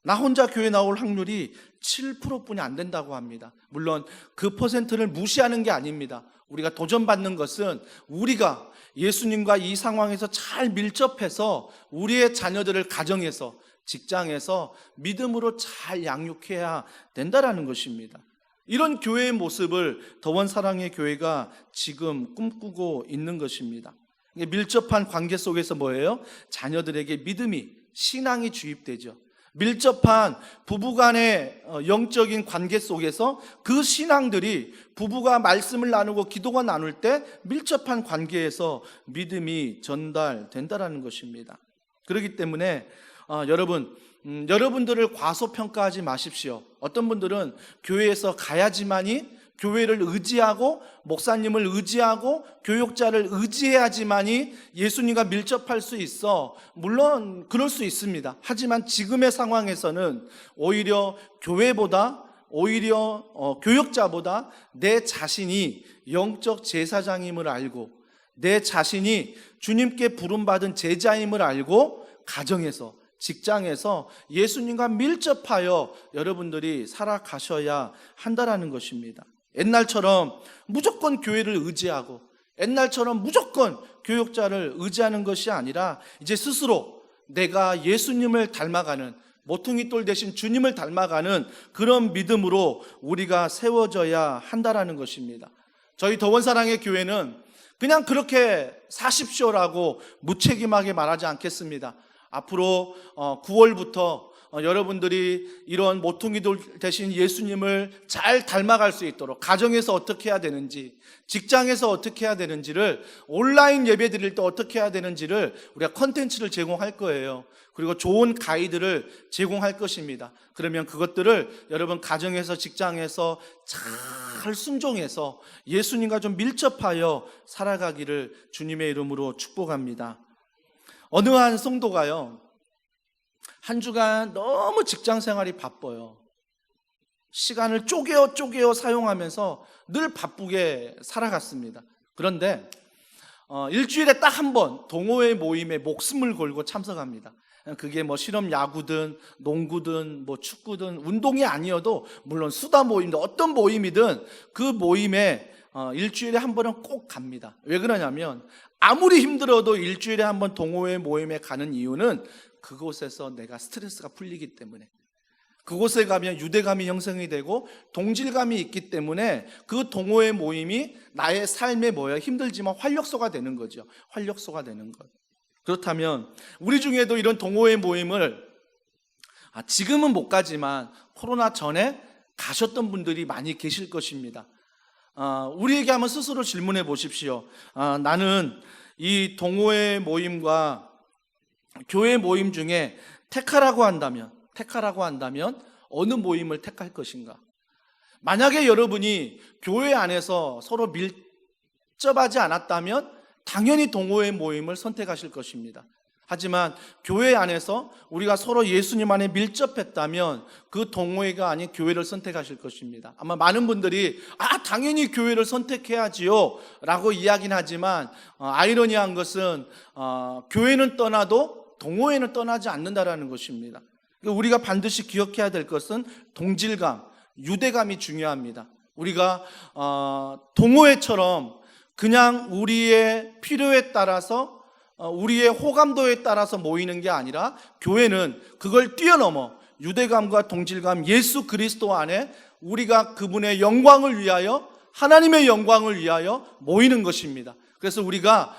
나 혼자 교회 나올 확률이 7%뿐이 안 된다고 합니다. 물론 그 퍼센트를 무시하는 게 아닙니다. 우리가 도전받는 것은 우리가 예수님과 이 상황에서 잘 밀접해서 우리의 자녀들을 가정에서, 직장에서 믿음으로 잘 양육해야 된다는 것입니다. 이런 교회의 모습을 더원 사랑의 교회가 지금 꿈꾸고 있는 것입니다. 밀접한 관계 속에서 뭐예요? 자녀들에게 믿음이, 신앙이 주입되죠. 밀접한 부부간의 영적인 관계 속에서 그 신앙들이 부부가 말씀을 나누고 기도가 나눌 때 밀접한 관계에서 믿음이 전달된다는 것입니다. 그렇기 때문에 여러분들을 과소평가하지 마십시오. 어떤 분들은 교회에서 가야지만이, 교회를 의지하고 목사님을 의지하고 교육자를 의지해야지만이 예수님과 밀접할 수 있어. 물론 그럴 수 있습니다. 하지만 지금의 상황에서는 오히려 교회보다, 오히려 교육자보다 내 자신이 영적 제사장임을 알고 내 자신이 주님께 부름받은 제자임을 알고 가정에서, 직장에서 예수님과 밀접하여 여러분들이 살아가셔야 한다는 것입니다. 옛날처럼 무조건 교회를 의지하고 옛날처럼 무조건 교육자를 의지하는 것이 아니라 이제 스스로 내가 예수님을 닮아가는, 모퉁이 돌 대신 주님을 닮아가는 그런 믿음으로 우리가 세워져야 한다는 것입니다. 저희 더원사랑의 교회는 그냥 그렇게 사십시오라고 무책임하게 말하지 않겠습니다. 앞으로 9월부터 여러분들이 이런 모퉁이돌 대신 예수님을 잘 닮아갈 수 있도록 가정에서 어떻게 해야 되는지, 직장에서 어떻게 해야 되는지를, 온라인 예배 드릴 때 어떻게 해야 되는지를 우리가 컨텐츠를 제공할 거예요. 그리고 좋은 가이드를 제공할 것입니다. 그러면 그것들을 여러분 가정에서, 직장에서 잘 순종해서 예수님과 좀 밀접하여 살아가기를 주님의 이름으로 축복합니다. 어느 한 성도가요, 한 주간 너무 직장 생활이 바빠요. 시간을 쪼개어 사용하면서 늘 바쁘게 살아갔습니다. 그런데 일주일에 딱 한 번 동호회 모임에 목숨을 걸고 참석합니다. 그게 뭐 실험 야구든 농구든 뭐 축구든 운동이 아니어도 물론 수다 모임도 어떤 모임이든 그 모임에 일주일에 한 번은 꼭 갑니다. 왜 그러냐면 아무리 힘들어도 일주일에 한 번 동호회 모임에 가는 이유는 그곳에서 내가 스트레스가 풀리기 때문에, 그곳에 가면 유대감이 형성이 되고 동질감이 있기 때문에 그 동호회 모임이 나의 삶에 힘들지만 활력소가 되는 거죠. 활력소가 되는 것. 그렇다면 우리 중에도 이런 동호회 모임을 지금은 못 가지만 코로나 전에 가셨던 분들이 많이 계실 것입니다. 우리에게 한번 스스로 질문해 보십시오. 나는 이 동호회 모임과 교회 모임 중에 택하라고 한다면 어느 모임을 택할 것인가? 만약에 여러분이 교회 안에서 서로 밀접하지 않았다면 당연히 동호회 모임을 선택하실 것입니다. 하지만 교회 안에서 우리가 서로 예수님 안에 밀접했다면 그 동호회가 아닌 교회를 선택하실 것입니다. 아마 많은 분들이 당연히 교회를 선택해야지요 라고 이야기는 하지만 아이러니한 것은 교회는 떠나도 동호회는 떠나지 않는다라는 것입니다. 우리가 반드시 기억해야 될 것은 동질감, 유대감이 중요합니다. 우리가 동호회처럼 그냥 우리의 필요에 따라서 우리의 호감도에 따라서 모이는 게 아니라 교회는 그걸 뛰어넘어 유대감과 동질감, 예수 그리스도 안에 우리가 그분의 영광을 위하여, 하나님의 영광을 위하여 모이는 것입니다. 그래서 우리가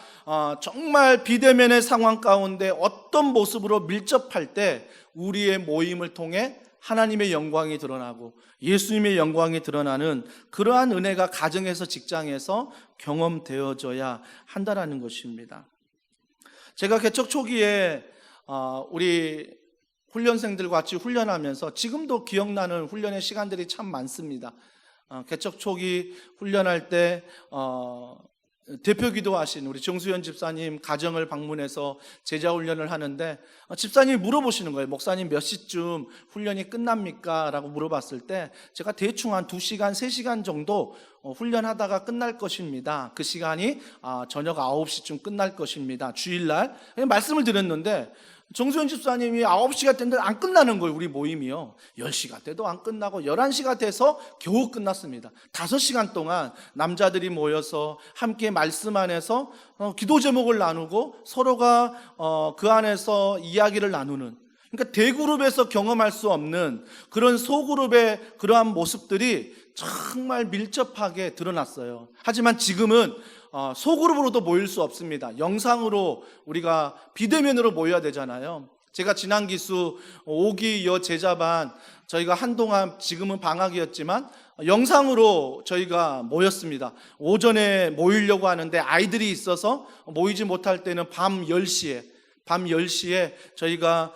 정말 비대면의 상황 가운데 어떤 모습으로 밀접할 때 우리의 모임을 통해 하나님의 영광이 드러나고 예수님의 영광이 드러나는 그러한 은혜가 가정에서, 직장에서 경험되어져야 한다라는 것입니다. 제가 개척 초기에 우리 훈련생들과 같이 훈련하면서 지금도 기억나는 훈련의 시간들이 참 많습니다. 개척 초기 훈련할 때 대표 기도하신 우리 정수현 집사님 가정을 방문해서 제자 훈련을 하는데 집사님이 물어보시는 거예요. 목사님 몇 시쯤 훈련이 끝납니까? 라고 물어봤을 때 제가 대충 한 2시간, 3시간 정도 훈련하다가 끝날 것입니다. 그 시간이 저녁 9시쯤 끝날 것입니다. 주일날 말씀을 드렸는데 정수현 집사님이 9시가 됐는데 안 끝나는 거예요. 우리 모임이요. 10시가 돼도 안 끝나고 11시가 돼서 겨우 끝났습니다. 5시간 동안 남자들이 모여서 함께 말씀 안에서 기도 제목을 나누고 서로가 그 안에서 이야기를 나누는, 그러니까 대그룹에서 경험할 수 없는 그런 소그룹의 그러한 모습들이 정말 밀접하게 드러났어요. 하지만 지금은 소그룹으로도 모일 수 없습니다. 영상으로 우리가 비대면으로 모여야 되잖아요. 제가 지난 기수 5기 여제자반 저희가 한동안, 지금은 방학이었지만 영상으로 저희가 모였습니다. 오전에 모이려고 하는데 아이들이 있어서 모이지 못할 때는 밤 10시에 저희가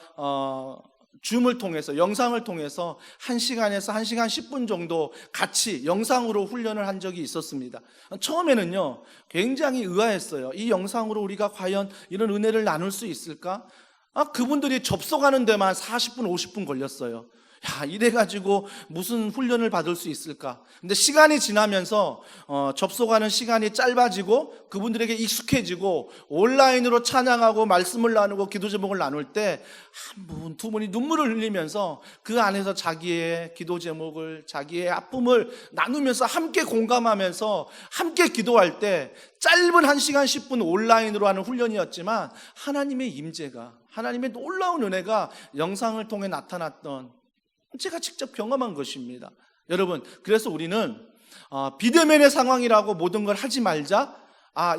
줌을 통해서, 영상을 통해서 1시간에서 1시간 10분 정도 같이 영상으로 훈련을 한 적이 있었습니다. 처음에는요 굉장히 의아했어요. 이 영상으로 우리가 과연 이런 은혜를 나눌 수 있을까? 그분들이 접속하는 데만 40분 50분 걸렸어요. 이래가지고 무슨 훈련을 받을 수 있을까? 근데 시간이 지나면서 접속하는 시간이 짧아지고 그분들에게 익숙해지고 온라인으로 찬양하고 말씀을 나누고 기도 제목을 나눌 때 한 분, 두 분이 눈물을 흘리면서 그 안에서 자기의 기도 제목을, 자기의 아픔을 나누면서 함께 공감하면서 함께 기도할 때 짧은 1시간 10분 온라인으로 하는 훈련이었지만 하나님의 임재가, 하나님의 놀라운 은혜가 영상을 통해 나타났던, 제가 직접 경험한 것입니다. 여러분, 그래서 우리는 비대면의 상황이라고 모든 걸 하지 말자,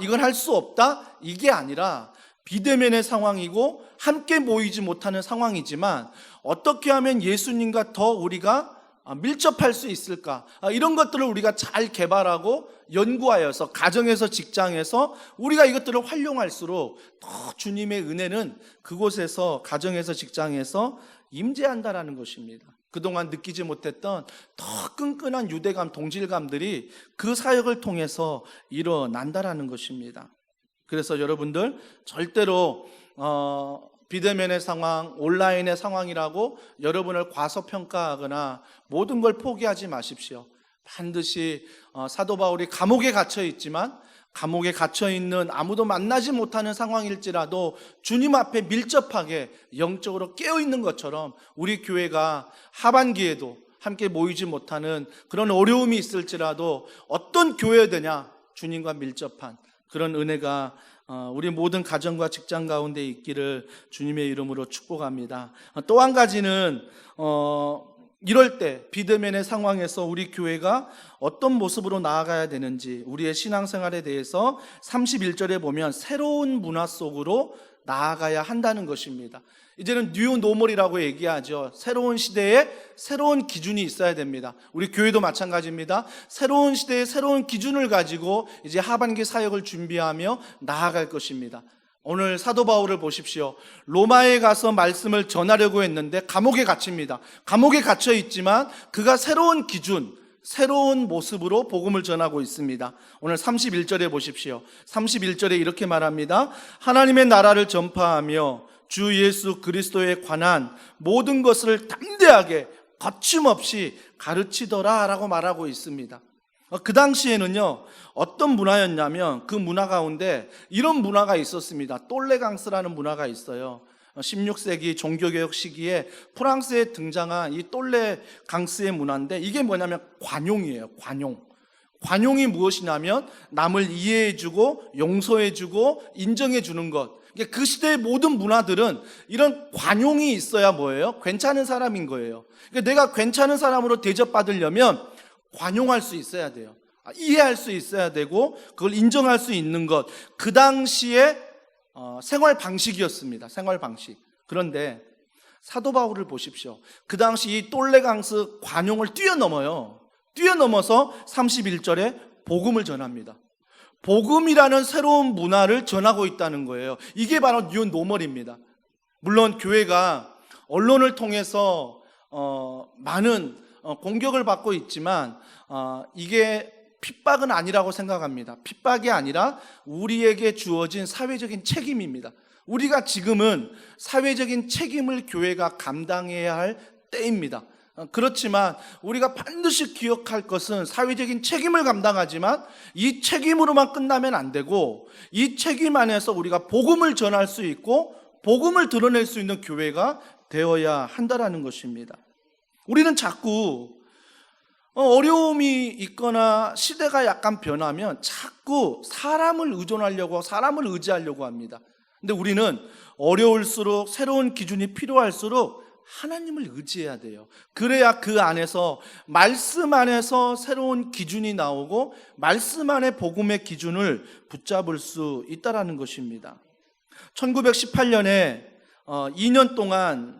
이건 할 수 없다, 이게 아니라 비대면의 상황이고 함께 모이지 못하는 상황이지만 어떻게 하면 예수님과 더 우리가 밀접할 수 있을까? 이런 것들을 우리가 잘 개발하고 연구하여서 가정에서 직장에서 우리가 이것들을 활용할수록 더 주님의 은혜는 그곳에서 가정에서 직장에서 임재한다라는 것입니다. 그동안 느끼지 못했던 더 끈끈한 유대감, 동질감들이 그 사역을 통해서 일어난다라는 것입니다. 그래서 여러분들 절대로 비대면의 상황, 온라인의 상황이라고 여러분을 과소평가하거나 모든 걸 포기하지 마십시오. 반드시 사도 바울이 감옥에 갇혀 있지만 감옥에 갇혀 있는 아무도 만나지 못하는 상황일지라도 주님 앞에 밀접하게 영적으로 깨어 있는 것처럼 우리 교회가 하반기에도 함께 모이지 못하는 그런 어려움이 있을지라도 어떤 교회되냐? 주님과 밀접한 그런 은혜가 우리 모든 가정과 직장 가운데 있기를 주님의 이름으로 축복합니다. 또 한 가지는 이럴 때 비대면의 상황에서 우리 교회가 어떤 모습으로 나아가야 되는지 우리의 신앙생활에 대해서 31절에 보면 새로운 문화 속으로 나아가야 한다는 것입니다. 이제는 뉴 노멀이라고 얘기하죠. 새로운 시대에 새로운 기준이 있어야 됩니다. 우리 교회도 마찬가지입니다. 새로운 시대에 새로운 기준을 가지고 이제 하반기 사역을 준비하며 나아갈 것입니다. 오늘 사도 바울을 보십시오. 로마에 가서 말씀을 전하려고 했는데 감옥에 갇힙니다. 감옥에 갇혀 있지만 그가 새로운 기준, 새로운 모습으로 복음을 전하고 있습니다. 오늘 31절에 보십시오. 31절에 이렇게 말합니다. 하나님의 나라를 전파하며 주 예수 그리스도에 관한 모든 것을 담대하게 거침없이 가르치더라 라고 말하고 있습니다. 그 당시에는요 어떤 문화였냐면 그 문화 가운데 이런 문화가 있었습니다. 똘레강스라는 문화가 있어요. 16세기 종교개혁 시기에 프랑스에 등장한 이 똘레강스의 문화인데 이게 뭐냐면 관용이에요. 관용이 무엇이냐면 남을 이해해주고 용서해주고 인정해주는 것. 그 시대의 모든 문화들은 이런 관용이 있어야 뭐예요? 괜찮은 사람인 거예요. 내가 괜찮은 사람으로 대접받으려면 관용할 수 있어야 돼요. 이해할 수 있어야 되고 그걸 인정할 수 있는 것. 그 당시에 생활 방식이었습니다. 생활 방식. 그런데 사도 바울을 보십시오. 그 당시 이 똘레강스 관용을 뛰어넘어서 31절에 복음을 전합니다. 복음이라는 새로운 문화를 전하고 있다는 거예요. 이게 바로 뉴 노멀입니다. 물론 교회가 언론을 통해서 많은 공격을 받고 있지만 이게 핍박은 아니라고 생각합니다. 핍박이 아니라 우리에게 주어진 사회적인 책임입니다. 우리가 지금은 사회적인 책임을 교회가 감당해야 할 때입니다. 그렇지만 우리가 반드시 기억할 것은 사회적인 책임을 감당하지만 이 책임으로만 끝나면 안 되고 이 책임 안에서 우리가 복음을 전할 수 있고 복음을 드러낼 수 있는 교회가 되어야 한다는 것입니다. 우리는 자꾸 어려움이 있거나 시대가 약간 변하면 자꾸 사람을 의존하려고 사람을 의지하려고 합니다. 근데 우리는 어려울수록 새로운 기준이 필요할수록 하나님을 의지해야 돼요. 그래야 그 안에서 말씀 안에서 새로운 기준이 나오고 말씀 안에 복음의 기준을 붙잡을 수 있다는 것입니다. 1918년에 2년 동안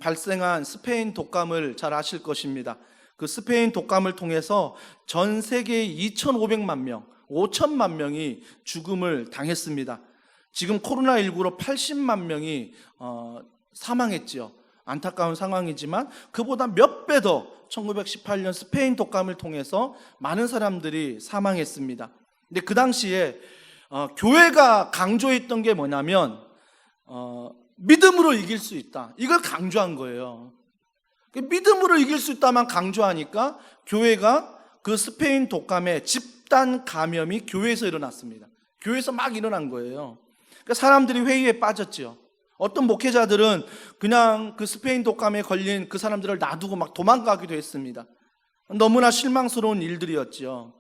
발생한 스페인 독감을 잘 아실 것입니다. 그 스페인 독감을 통해서 전 세계 2,500만 명, 5천만 명이 죽음을 당했습니다. 지금 코로나19로 80만 명이 사망했죠. 안타까운 상황이지만 그보다 몇 배 더 1918년 스페인 독감을 통해서 많은 사람들이 사망했습니다. 근데 그 당시에 교회가 강조했던 게 뭐냐면 믿음으로 이길 수 있다. 이걸 강조한 거예요. 믿음으로 이길 수 있다만 강조하니까 교회가 그 스페인 독감의 집단 감염이 교회에서 일어났습니다. 교회에서 막 일어난 거예요. 그러니까 사람들이 회의에 빠졌죠. 어떤 목회자들은 그냥 그 스페인 독감에 걸린 그 사람들을 놔두고 막 도망가기도 했습니다. 너무나 실망스러운 일들이었죠.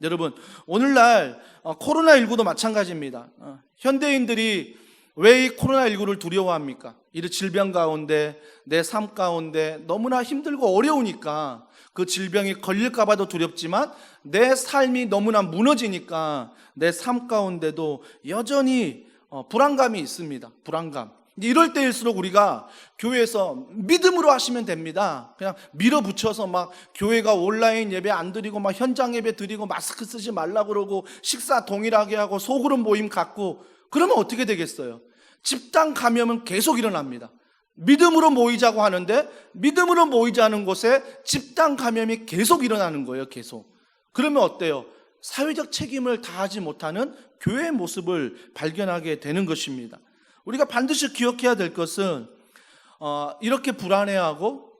여러분, 오늘날 코로나19도 마찬가지입니다. 현대인들이 왜 이 코로나19를 두려워합니까? 이 질병 가운데 내 삶 가운데 너무나 힘들고 어려우니까 그 질병이 걸릴까 봐도 두렵지만 내 삶이 너무나 무너지니까 내 삶 가운데도 여전히 불안감이 있습니다. 불안감. 이럴 때일수록 우리가 교회에서 믿음으로 하시면 됩니다. 그냥 밀어붙여서 막 교회가 온라인 예배 안 드리고 막 현장 예배 드리고 마스크 쓰지 말라고 그러고 식사 동일하게 하고 소그룹 모임 갖고 그러면 어떻게 되겠어요? 집단 감염은 계속 일어납니다. 믿음으로 모이자고 하는데 믿음으로 모이자는 곳에 집단 감염이 계속 일어나는 거예요. 계속. 그러면 어때요? 사회적 책임을 다하지 못하는 교회의 모습을 발견하게 되는 것입니다. 우리가 반드시 기억해야 될 것은 이렇게 불안해하고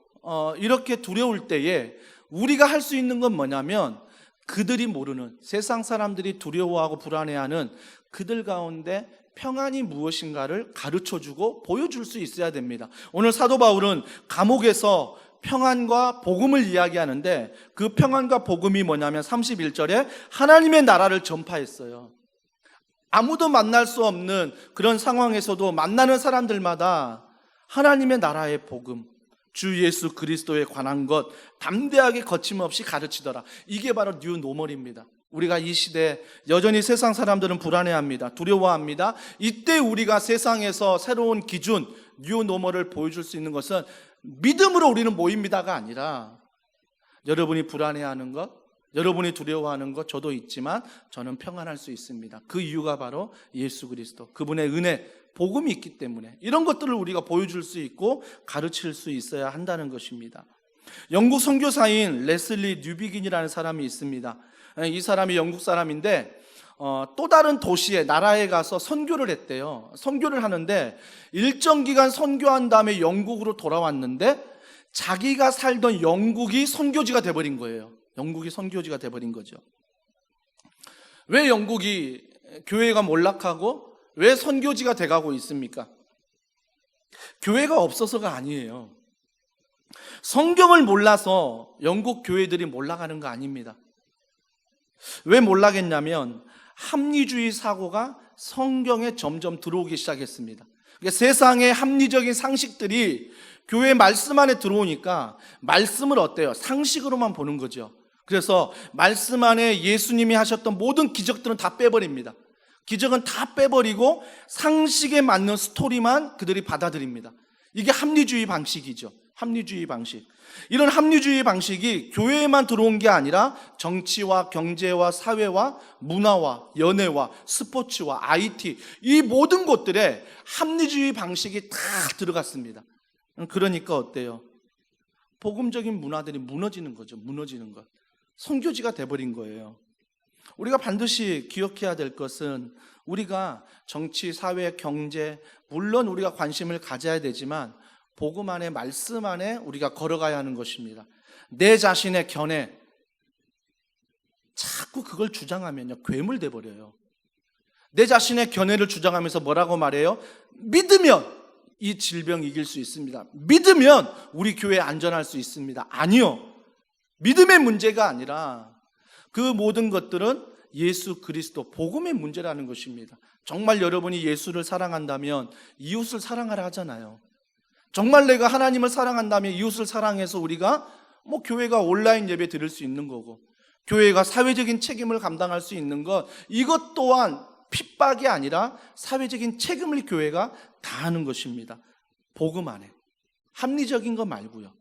이렇게 두려울 때에 우리가 할 수 있는 건 뭐냐면 그들이 모르는, 세상 사람들이 두려워하고 불안해하는 그들 가운데 평안이 무엇인가를 가르쳐주고 보여줄 수 있어야 됩니다. 오늘 사도 바울은 감옥에서 평안과 복음을 이야기하는데 그 평안과 복음이 뭐냐면 31절에 하나님의 나라를 전파했어요. 아무도 만날 수 없는 그런 상황에서도 만나는 사람들마다 하나님의 나라의 복음, 주 예수 그리스도에 관한 것 담대하게 거침없이 가르치더라. 이게 바로 뉴 노멀입니다. 우리가 이 시대에 여전히 세상 사람들은 불안해합니다. 두려워합니다. 이때 우리가 세상에서 새로운 기준, 뉴 노멀을 보여줄 수 있는 것은 믿음으로 우리는 모입니다가 아니라 여러분이 불안해하는 것, 여러분이 두려워하는 것 저도 있지만 저는 평안할 수 있습니다. 그 이유가 바로 예수 그리스도, 그분의 은혜, 복음이 있기 때문에 이런 것들을 우리가 보여줄 수 있고 가르칠 수 있어야 한다는 것입니다. 영국 선교사인 레슬리 뉴비긴이라는 사람이 있습니다. 이 사람이 영국 사람인데 또 다른 도시에, 나라에 가서 선교를 했대요. 선교를 하는데 일정 기간 선교한 다음에 영국으로 돌아왔는데 자기가 살던 영국이 선교지가 돼버린 거예요. 영국이 선교지가 돼버린 거죠. 왜 영국이 교회가 몰락하고 왜 선교지가 돼가고 있습니까? 교회가 없어서가 아니에요. 성경을 몰라서 영국 교회들이 몰락하는 거 아닙니다. 왜 몰락했냐면 합리주의 사고가 성경에 점점 들어오기 시작했습니다. 그러니까 세상의 합리적인 상식들이 교회 말씀 안에 들어오니까 말씀을 어때요? 상식으로만 보는 거죠. 그래서 말씀 안에 예수님이 하셨던 모든 기적들은 다 빼버립니다. 기적은 다 빼버리고 상식에 맞는 스토리만 그들이 받아들입니다. 이게 합리주의 방식이죠. 합리주의 방식. 이런 합리주의 방식이 교회에만 들어온 게 아니라 정치와 경제와 사회와 문화와 연애와 스포츠와 IT, 이 모든 곳들에 합리주의 방식이 다 들어갔습니다. 그러니까 어때요? 복음적인 문화들이 무너지는 거죠. 무너지는 것. 선교지가 돼버린 거예요. 우리가 반드시 기억해야 될 것은 우리가 정치, 사회, 경제, 물론 우리가 관심을 가져야 되지만 복음 안에, 말씀 안에 우리가 걸어가야 하는 것입니다. 내 자신의 견해, 자꾸 그걸 주장하면요 괴물 돼버려요. 내 자신의 견해를 주장하면서 뭐라고 말해요? 믿으면 이 질병 이길 수 있습니다. 믿으면 우리 교회 안전할 수 있습니다. 아니요. 믿음의 문제가 아니라 그 모든 것들은 예수 그리스도 복음의 문제라는 것입니다. 정말 여러분이 예수를 사랑한다면 이웃을 사랑하라 하잖아요. 정말 내가 하나님을 사랑한다면 이웃을 사랑해서 우리가 교회가 온라인 예배 드릴 수 있는 거고 교회가 사회적인 책임을 감당할 수 있는 것, 이것 또한 핍박이 아니라 사회적인 책임을 교회가 다하는 것입니다. 복음 안에 합리적인 거 말고요.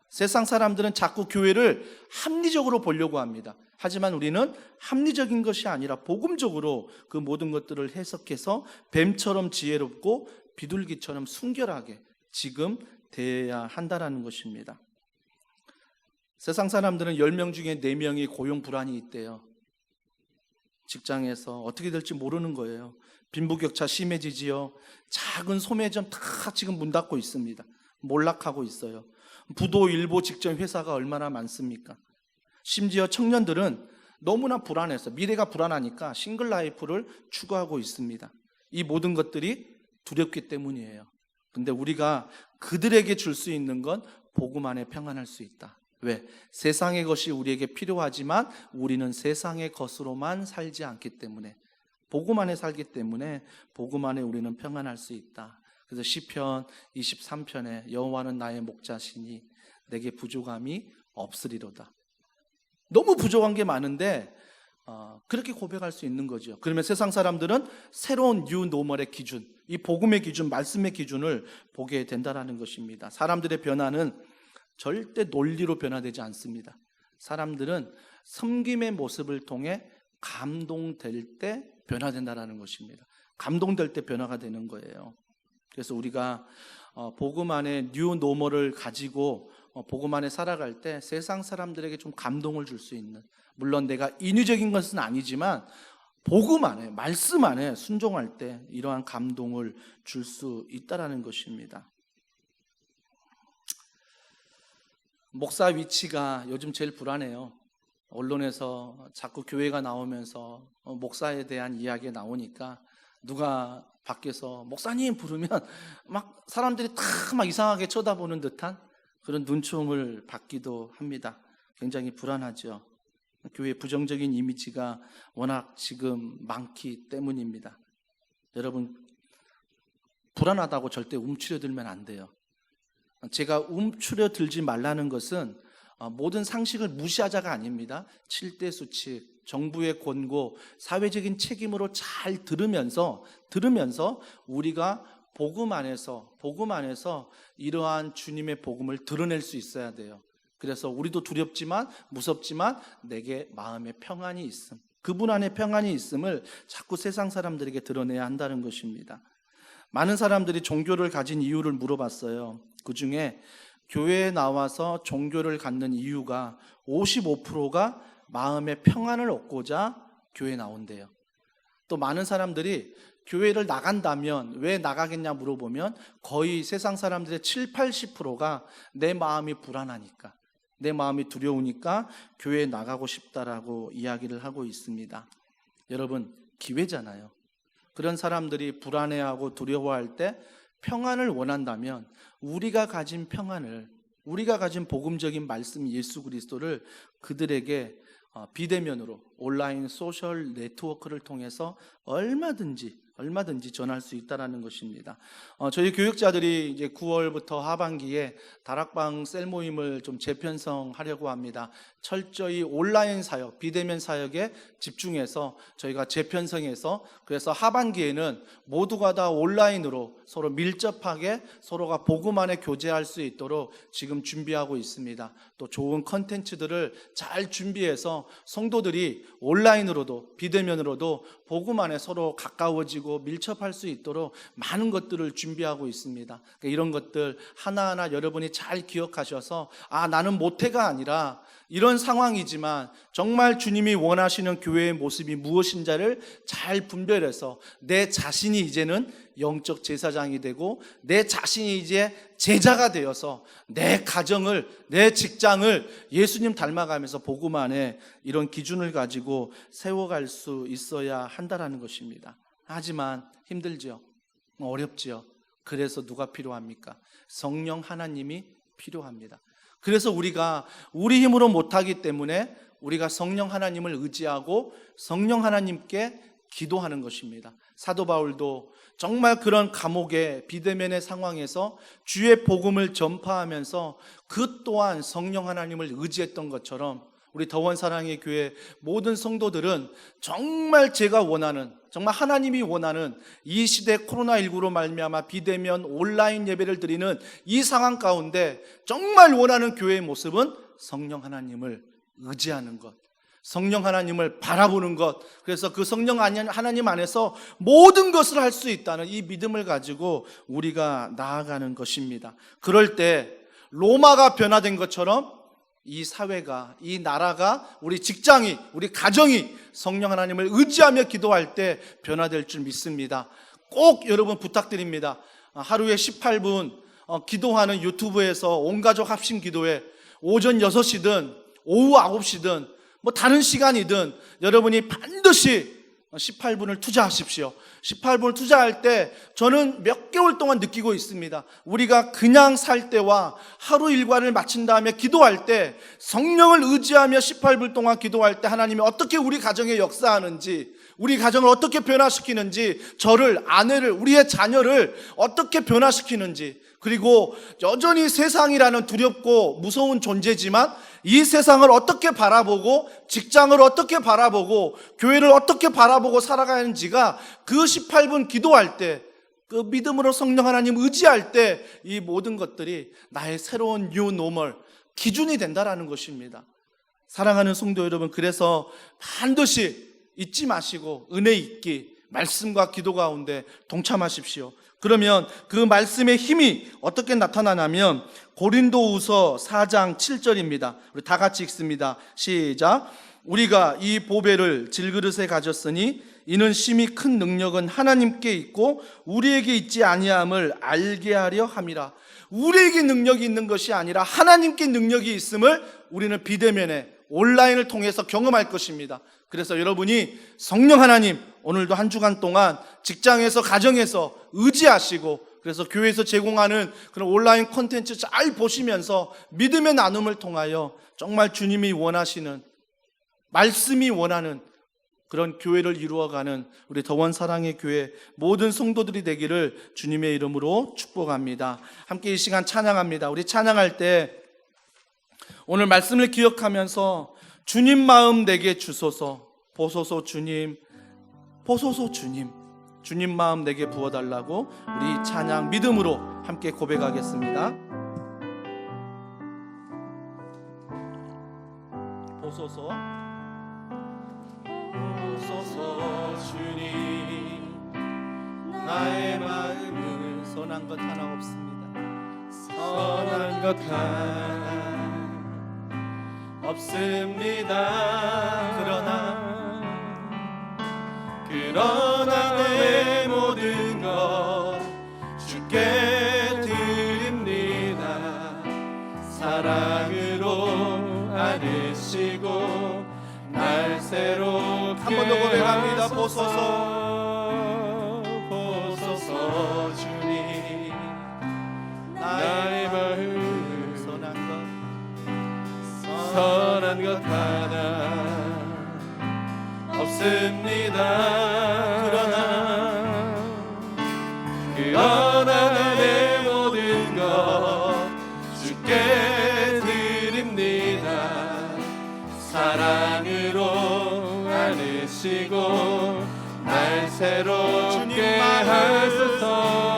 세상 사람들은 자꾸 교회를 합리적으로 보려고 합니다. 하지만 우리는 합리적인 것이 아니라 복음적으로 그 모든 것들을 해석해서 뱀처럼 지혜롭고 비둘기처럼 순결하게 지금 대해야 한다는 것입니다. 세상 사람들은 10명 중에 4명이 고용 불안이 있대요. 직장에서 어떻게 될지 모르는 거예요. 빈부격차 심해지지요. 작은 소매점 다 지금 문 닫고 있습니다. 몰락하고 있어요. 부도 일보 직전 회사가 얼마나 많습니까? 심지어 청년들은 너무나 불안해서, 미래가 불안하니까 싱글 라이프를 추구하고 있습니다. 이 모든 것들이 두렵기 때문이에요. 근데 우리가 그들에게 줄 수 있는 건 복음 안에 평안할 수 있다. 왜? 세상의 것이 우리에게 필요하지만 우리는 세상의 것으로만 살지 않기 때문에, 복음 안에 살기 때문에 복음 안에 우리는 평안할 수 있다. 그래서 시편 23편에 여호와는 나의 목자시니 내게 부족함이 없으리로다. 너무 부족한 게 많은데 그렇게 고백할 수 있는 거죠. 그러면 세상 사람들은 새로운 뉴 노멀의 기준, 이 복음의 기준, 말씀의 기준을 보게 된다는 것입니다. 사람들의 변화는 절대 논리로 변화되지 않습니다. 사람들은 섬김의 모습을 통해 감동될 때 변화된다는 것입니다. 감동될 때 변화가 되는 거예요. 그래서 우리가 복음 안에 뉴 노멀을 가지고 복음 안에 살아갈 때 세상 사람들에게 좀 감동을 줄 수 있는, 물론 내가 인위적인 것은 아니지만 복음 안에, 말씀 안에 순종할 때 이러한 감동을 줄 수 있다는 것입니다. 목사 위치가 요즘 제일 불안해요. 언론에서 자꾸 교회가 나오면서 목사에 대한 이야기가 나오니까 누가 밖에서 목사님 부르면 막 사람들이 다 막 이상하게 쳐다보는 듯한 그런 눈총을 받기도 합니다. 굉장히 불안하죠. 교회의 부정적인 이미지가 워낙 지금 많기 때문입니다. 여러분, 불안하다고 절대 움츠려들면 안 돼요. 제가 움츠려들지 말라는 것은 모든 상식을 무시하자가 아닙니다. 7대 수칙, 정부의 권고, 사회적인 책임으로 잘 들으면서 우리가 복음 안에서 이러한 주님의 복음을 드러낼 수 있어야 돼요. 그래서 우리도 두렵지만 무섭지만 내게 마음의 평안이 있음, 그분 안에 평안이 있음을 자꾸 세상 사람들에게 드러내야 한다는 것입니다. 많은 사람들이 종교를 가진 이유를 물어봤어요. 그 중에 교회에 나와서 종교를 갖는 이유가 55%가 마음의 평안을 얻고자 교회에 나온대요. 또 많은 사람들이 교회를 나간다면 왜 나가겠냐 물어보면 거의 세상 사람들의 7, 80%가 내 마음이 불안하니까, 내 마음이 두려우니까 교회에 나가고 싶다라고 이야기를 하고 있습니다. 여러분, 기회잖아요. 그런 사람들이 불안해하고 두려워할 때 평안을 원한다면 우리가 가진 평안을, 우리가 가진 복음적인 말씀 예수 그리스도를 그들에게 비대면으로 온라인 소셜 네트워크를 통해서 얼마든지 전할 수 있다는 것입니다. 저희 교육자들이 이제 9월부터 하반기에 다락방 셀 모임을 좀 재편성하려고 합니다. 철저히 온라인 사역, 비대면 사역에 집중해서 저희가 재편성해서, 그래서 하반기에는 모두가 다 온라인으로 서로 밀접하게 서로가 복음 안에 교제할 수 있도록 지금 준비하고 있습니다. 또 좋은 컨텐츠들을 잘 준비해서 성도들이 온라인으로도 비대면으로도 복음 안에 서로 가까워지고 밀접할 수 있도록 많은 것들을 준비하고 있습니다. 그러니까 이런 것들 하나하나 여러분이 잘 기억하셔서 나는 모태가 아니라 이런 상황이지만 정말 주님이 원하시는 교회의 모습이 무엇인지를 잘 분별해서 내 자신이 이제는 영적 제사장이 되고 내 자신이 이제 제자가 되어서 내 가정을, 내 직장을 예수님 닮아가면서 복음 안에 이런 기준을 가지고 세워갈 수 있어야 한다는 것입니다. 하지만 힘들죠. 어렵죠. 그래서 누가 필요합니까? 성령 하나님이 필요합니다. 그래서 우리가 우리 힘으로 못하기 때문에 우리가 성령 하나님을 의지하고 성령 하나님께 기도하는 것입니다. 사도 바울도 정말 그런 감옥의 비대면의 상황에서 주의 복음을 전파하면서 그 또한 성령 하나님을 의지했던 것처럼 우리 더원 사랑의 교회 모든 성도들은 정말 제가 원하는, 정말 하나님이 원하는 이 시대 코로나19로 말미암아 비대면 온라인 예배를 드리는 이 상황 가운데 정말 원하는 교회의 모습은 성령 하나님을 의지하는 것, 성령 하나님을 바라보는 것, 그래서 그 성령 하나님 안에서 모든 것을 할 수 있다는 이 믿음을 가지고 우리가 나아가는 것입니다. 그럴 때 로마가 변화된 것처럼 이 사회가, 이 나라가, 우리 직장이, 우리 가정이 성령 하나님을 의지하며 기도할 때 변화될 줄 믿습니다. 꼭 여러분 부탁드립니다. 하루에 18분 기도하는 유튜브에서 온가족 합심 기도회, 오전 6시든 오후 9시든 뭐 다른 시간이든 여러분이 반드시 18분을 투자하십시오. 18분을 투자할 때 저는 몇 개월 동안 느끼고 있습니다. 우리가 그냥 살 때와 하루 일과를 마친 다음에 기도할 때, 성령을 의지하며 18분 동안 기도할 때 하나님이 어떻게 우리 가정에 역사하는지, 우리 가정을 어떻게 변화시키는지, 저를, 아내를, 우리의 자녀를 어떻게 변화시키는지, 그리고 여전히 세상이라는 두렵고 무서운 존재지만 이 세상을 어떻게 바라보고 직장을 어떻게 바라보고 교회를 어떻게 바라보고 살아가는지가 그 18분 기도할 때, 그 믿음으로 성령 하나님 의지할 때 이 모든 것들이 나의 새로운 뉴 노멀 기준이 된다라는 것입니다. 사랑하는 성도 여러분, 그래서 반드시 잊지 마시고 은혜 있기, 말씀과 기도 가운데 동참하십시오. 그러면 그 말씀의 힘이 어떻게 나타나냐면 고린도후서 4장 7절입니다. 우리 다 같이 읽습니다. 시작. 우리가 이 보배를 질그릇에 가졌으니 이는 심히 큰 능력은 하나님께 있고 우리에게 있지 아니함을 알게 하려 함이라. 우리에게 능력이 있는 것이 아니라 하나님께 능력이 있음을 우리는 비대면에 온라인을 통해서 경험할 것입니다. 그래서 여러분이 성령 하나님 오늘도 한 주간 동안 직장에서 가정에서 의지하시고, 그래서 교회에서 제공하는 그런 온라인 콘텐츠 잘 보시면서 믿음의 나눔을 통하여 정말 주님이 원하시는, 말씀이 원하는 그런 교회를 이루어가는 우리 더원 사랑의 교회 모든 성도들이 되기를 주님의 이름으로 축복합니다. 함께 이 시간 찬양합니다. 우리 찬양할 때 오늘 말씀을 기억하면서 주님 마음 내게 주소서, 보소서 주님, 보소서 주님, 주님 마음 내게 부어달라고 우리 찬양 믿음으로 함께 고백하겠습니다. 보소서, 보소서 주님, 나의 마음은 선한 것 하나 없습니다. 선한 것 하나 없습니다. 그러나 내 모든 것 주께 드립니다. 사랑으로 안으시고 날 새롭게 한 번 더 고백합니다. 보소서, 보소서 주님, 나의 마음 선한 것 하나 없습니다. 그러나 내 모든 것 주께 드립니다. 사랑으로 안으시고 날 새롭게 하소서.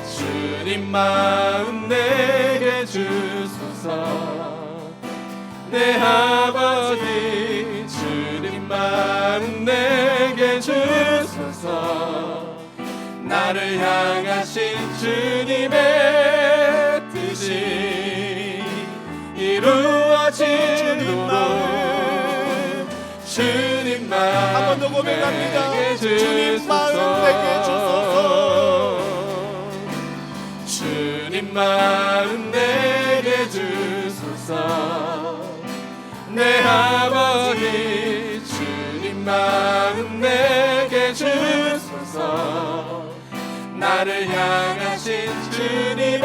주님 마음 내게 주소서. 내 아버지 주님 마음 내게 주소서. 나를 향하신 주님의 뜻이 이루어지도록 주님 마음 한 번 더 고백합니다. 주님 마음 내게 주소서. 주님 마음 내게 주소서. 내 아버지 주님 마음 내게 주소서. 나를 향하신 주님의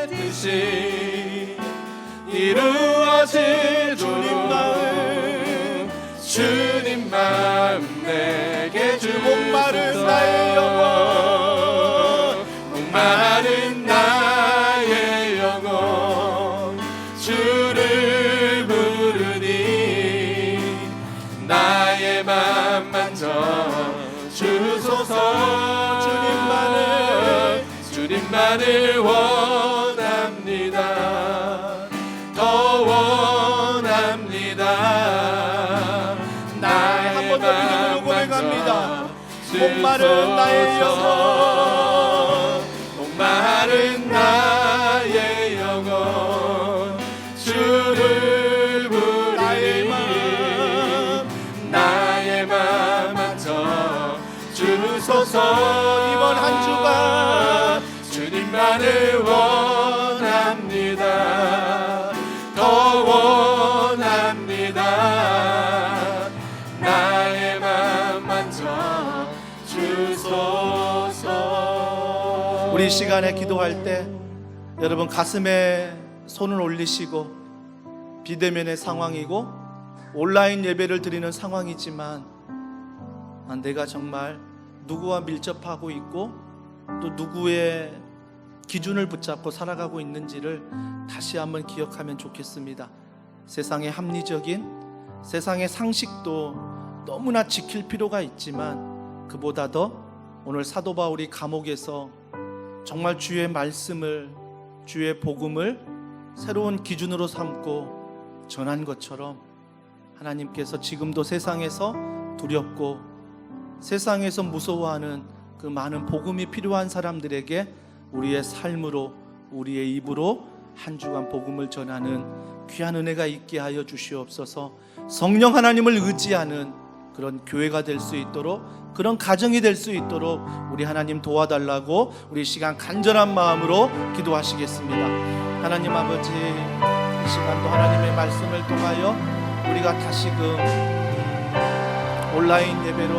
뜻이 이루어질 주님 마음 내게 주소서. 목마른 나의 영혼, 목마른 나의 영혼 주를 부르니 나의 맘 만져 주소서. 주님만을 원합니다. 더 원합니다. 나의 맘 만져 목마른 나의 영혼, 목마른 나의 영혼 주를 부르니 나의 맘 만져 주소서. 이번 한 주간 주님만을 원합니다. 더 원합니다. 나의 맘 만져 주소서. 우리 시간에 기도할 때 여러분 가슴에 손을 올리시고, 비대면의 상황이고 온라인 예배를 드리는 상황이지만 내가 정말 누구와 밀접하고 있고 또 누구의 기준을 붙잡고 살아가고 있는지를 다시 한번 기억하면 좋겠습니다. 세상의 합리적인, 세상의 상식도 너무나 지킬 필요가 있지만 그보다 더 오늘 사도 바울이 감옥에서 정말 주의 말씀을, 주의 복음을 새로운 기준으로 삼고 전한 것처럼 하나님께서 지금도 세상에서 두렵고 세상에서 무서워하는 그 많은 복음이 필요한 사람들에게 우리의 삶으로, 우리의 입으로 한 주간 복음을 전하는 귀한 은혜가 있게 하여 주시옵소서. 성령 하나님을 의지하는 그런 교회가 될 수 있도록, 그런 가정이 될 수 있도록 우리 하나님 도와달라고 우리 시간 간절한 마음으로 기도하시겠습니다. 하나님 아버지, 이 시간도 하나님의 말씀을 통하여 우리가 다시금 온라인 예배로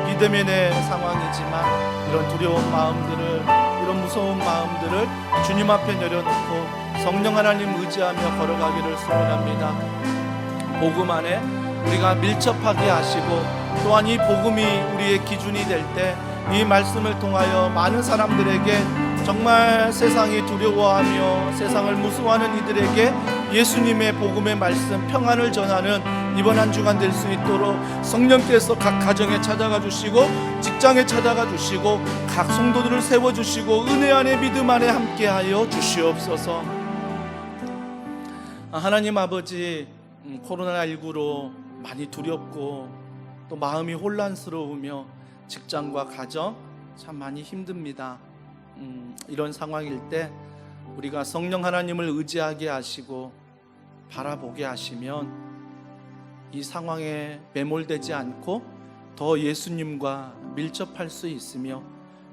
비대면의 상황이지만 이런 두려운 마음들을, 이런 무서운 마음들을 주님 앞에 내려놓고 성령 하나님 의지하며 걸어가기를 소원합니다. 복음 안에 우리가 밀접하게 하시고 또한 이 복음이 우리의 기준이 될 때 이 말씀을 통하여 많은 사람들에게 정말 세상이 두려워하며 세상을 무서워하는 이들에게 예수님의 복음의 말씀, 평안을 전하는 이번 한 주간 될 수 있도록 성령께서 각 가정에 찾아가 주시고 직장에 찾아가 주시고 각 성도들을 세워주시고 은혜 안에 믿음 안에 함께하여 주시옵소서. 하나님 아버지, 코로나19로 많이 두렵고 또 마음이 혼란스러우며 직장과 가정 참 많이 힘듭니다. 이런 상황일 때 우리가 성령 하나님을 의지하게 하시고 바라보게 하시면 이 상황에 매몰되지 않고 더 예수님과 밀접할 수 있으며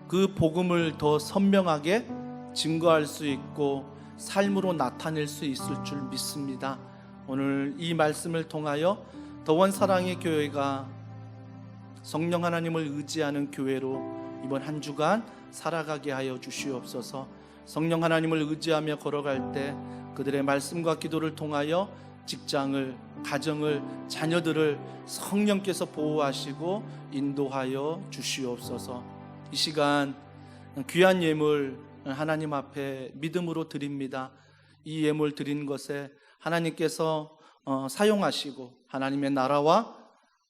그 복음을 더 선명하게 증거할 수 있고 삶으로 나타낼 수 있을 줄 믿습니다. 오늘 이 말씀을 통하여 더원 사랑의 교회가 성령 하나님을 의지하는 교회로 이번 한 주간 살아가게 하여 주시옵소서. 성령 하나님을 의지하며 걸어갈 때 그들의 말씀과 기도를 통하여 직장을, 가정을, 자녀들을 성령께서 보호하시고 인도하여 주시옵소서. 이 시간 귀한 예물 하나님 앞에 믿음으로 드립니다. 이 예물 드린 것에 하나님께서 사용하시고 하나님의 나라와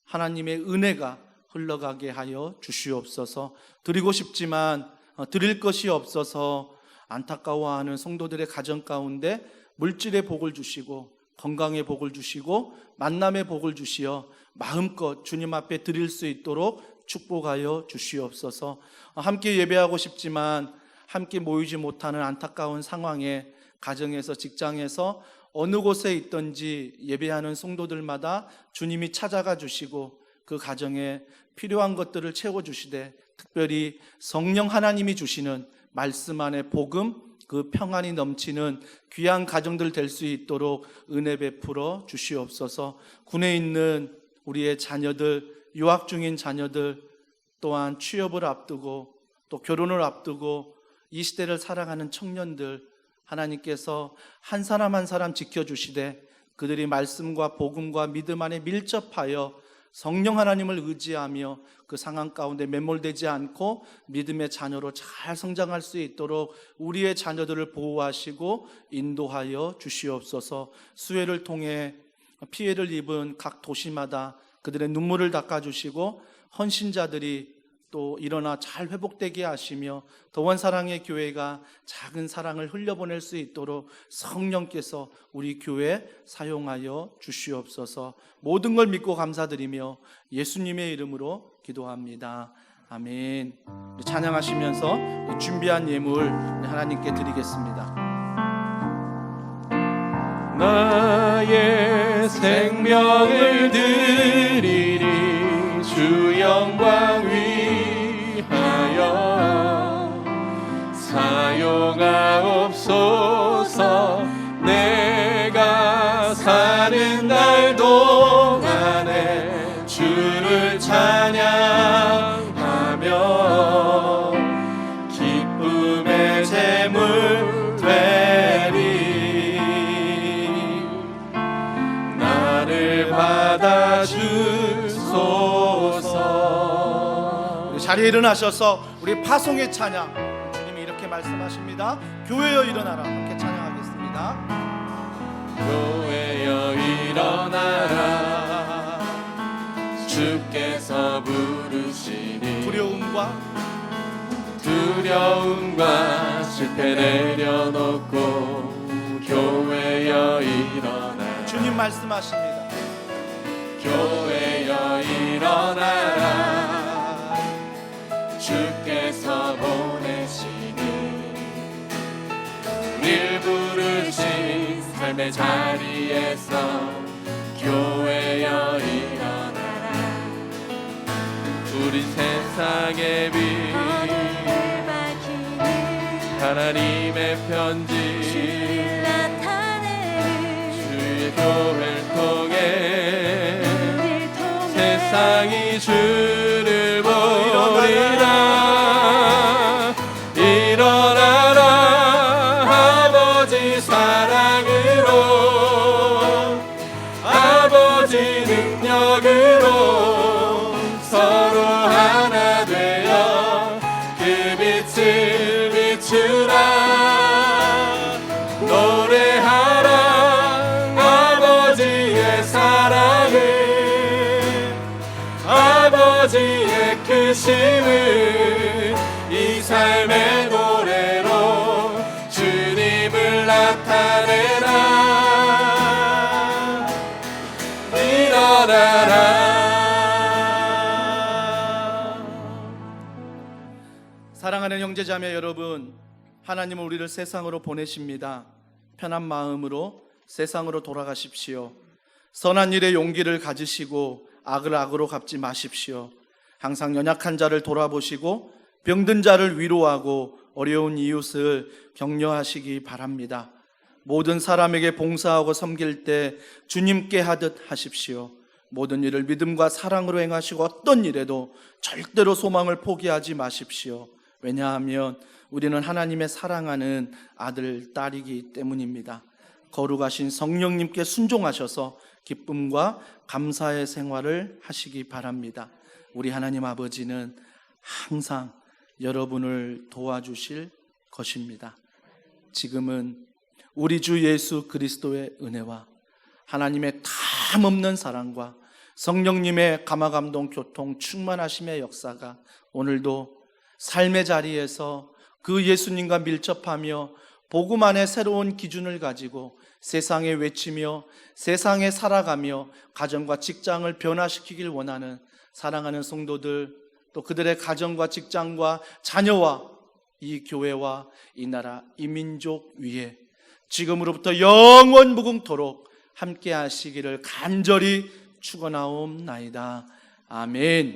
하나님의 은혜가 흘러가게 하여 주시옵소서. 드리고 싶지만 드릴 것이 없어서 안타까워하는 성도들의 가정 가운데 물질의 복을 주시고 건강의 복을 주시고 만남의 복을 주시어 마음껏 주님 앞에 드릴 수 있도록 축복하여 주시옵소서. 함께 예배하고 싶지만 함께 모이지 못하는 안타까운 상황에 가정에서, 직장에서 어느 곳에 있든지 예배하는 성도들마다 주님이 찾아가 주시고 그 가정에 필요한 것들을 채워주시되 특별히 성령 하나님이 주시는 말씀 안에 복음, 그 평안이 넘치는 귀한 가정들 될 수 있도록 은혜 베풀어 주시옵소서. 군에 있는 우리의 자녀들, 유학 중인 자녀들, 또한 취업을 앞두고 또 결혼을 앞두고 이 시대를 살아가는 청년들, 하나님께서 한 사람 한 사람 지켜주시되 그들이 말씀과 복음과 믿음 안에 밀접하여 성령 하나님을 의지하며 그 상황 가운데 매몰되지 않고 믿음의 자녀로 잘 성장할 수 있도록 우리의 자녀들을 보호하시고 인도하여 주시옵소서. 수해를 통해 피해를 입은 각 도시마다 그들의 눈물을 닦아주시고 헌신자들이 또 일어나 잘 회복되게 하시며 더원 사랑의 교회가 작은 사랑을 흘려보낼 수 있도록 성령께서 우리 교회 사용하여 주시옵소서. 모든 걸 믿고 감사드리며 예수님의 이름으로 기도합니다. 아멘. 찬양하시면서 준비한 예물 하나님께 드리겠습니다. 나의 생명을 드리리 주 영광 위하여 사용하옵소서. 내가 사는 날 동안에 주를 찬양하며 기쁨의 제물 되리. 나를 받아주소서. 자리에 일어나셔서 우리 파송의 찬양, 주님이 이렇게 이렇게 말씀하십니다. 교회여 일어나라. 함께 찬양하겠습니다. 교회여 일어나라 주께서 부르시니 두려움과 실패 내려놓고 교회여 일어나라 주님 말씀하십니다. 교회여 일어나라 주께서 보내시니 우릴 부르신 삶의 자리에서 교회여 일어나라 우리 세상의 빛 하나님의 편지 주의 교회를 통해 세상이 주를 보리라 일어나라 아버지 사랑으로 아버지 능력으로 서로 하나 되어 그 빛을 비추라 노래하라 아버지의 사랑을 아버지의 크심을 이 삶의 노래로 주님을 나타내라 일어나라 사랑하는 형제자매 여러분, 하나님은 우리를 세상으로 보내십니다. 편한 마음으로 세상으로 돌아가십시오. 선한 일에 용기를 가지시고 악을 악으로 갚지 마십시오. 항상 연약한 자를 돌아보시고 병든 자를 위로하고 어려운 이웃을 격려하시기 바랍니다. 모든 사람에게 봉사하고 섬길 때 주님께 하듯 하십시오. 모든 일을 믿음과 사랑으로 행하시고 어떤 일에도 절대로 소망을 포기하지 마십시오. 왜냐하면 우리는 하나님의 사랑하는 아들, 딸이기 때문입니다. 거룩하신 성령님께 순종하셔서 기쁨과 감사의 생활을 하시기 바랍니다. 우리 하나님 아버지는 항상 여러분을 도와주실 것입니다. 지금은 우리 주 예수 그리스도의 은혜와 하나님의 탐없는 사랑과 성령님의 감화감동 교통 충만하심의 역사가 오늘도 삶의 자리에서 그 예수님과 밀접하며 복음 안에 새로운 기준을 가지고 세상에 외치며 세상에 살아가며 가정과 직장을 변화시키길 원하는 사랑하는 성도들, 또 그들의 가정과 직장과 자녀와 이 교회와 이 나라, 이 민족 위에 지금으로부터 영원 무궁토록 함께 하시기를 간절히 축원하옵나이다. 아멘.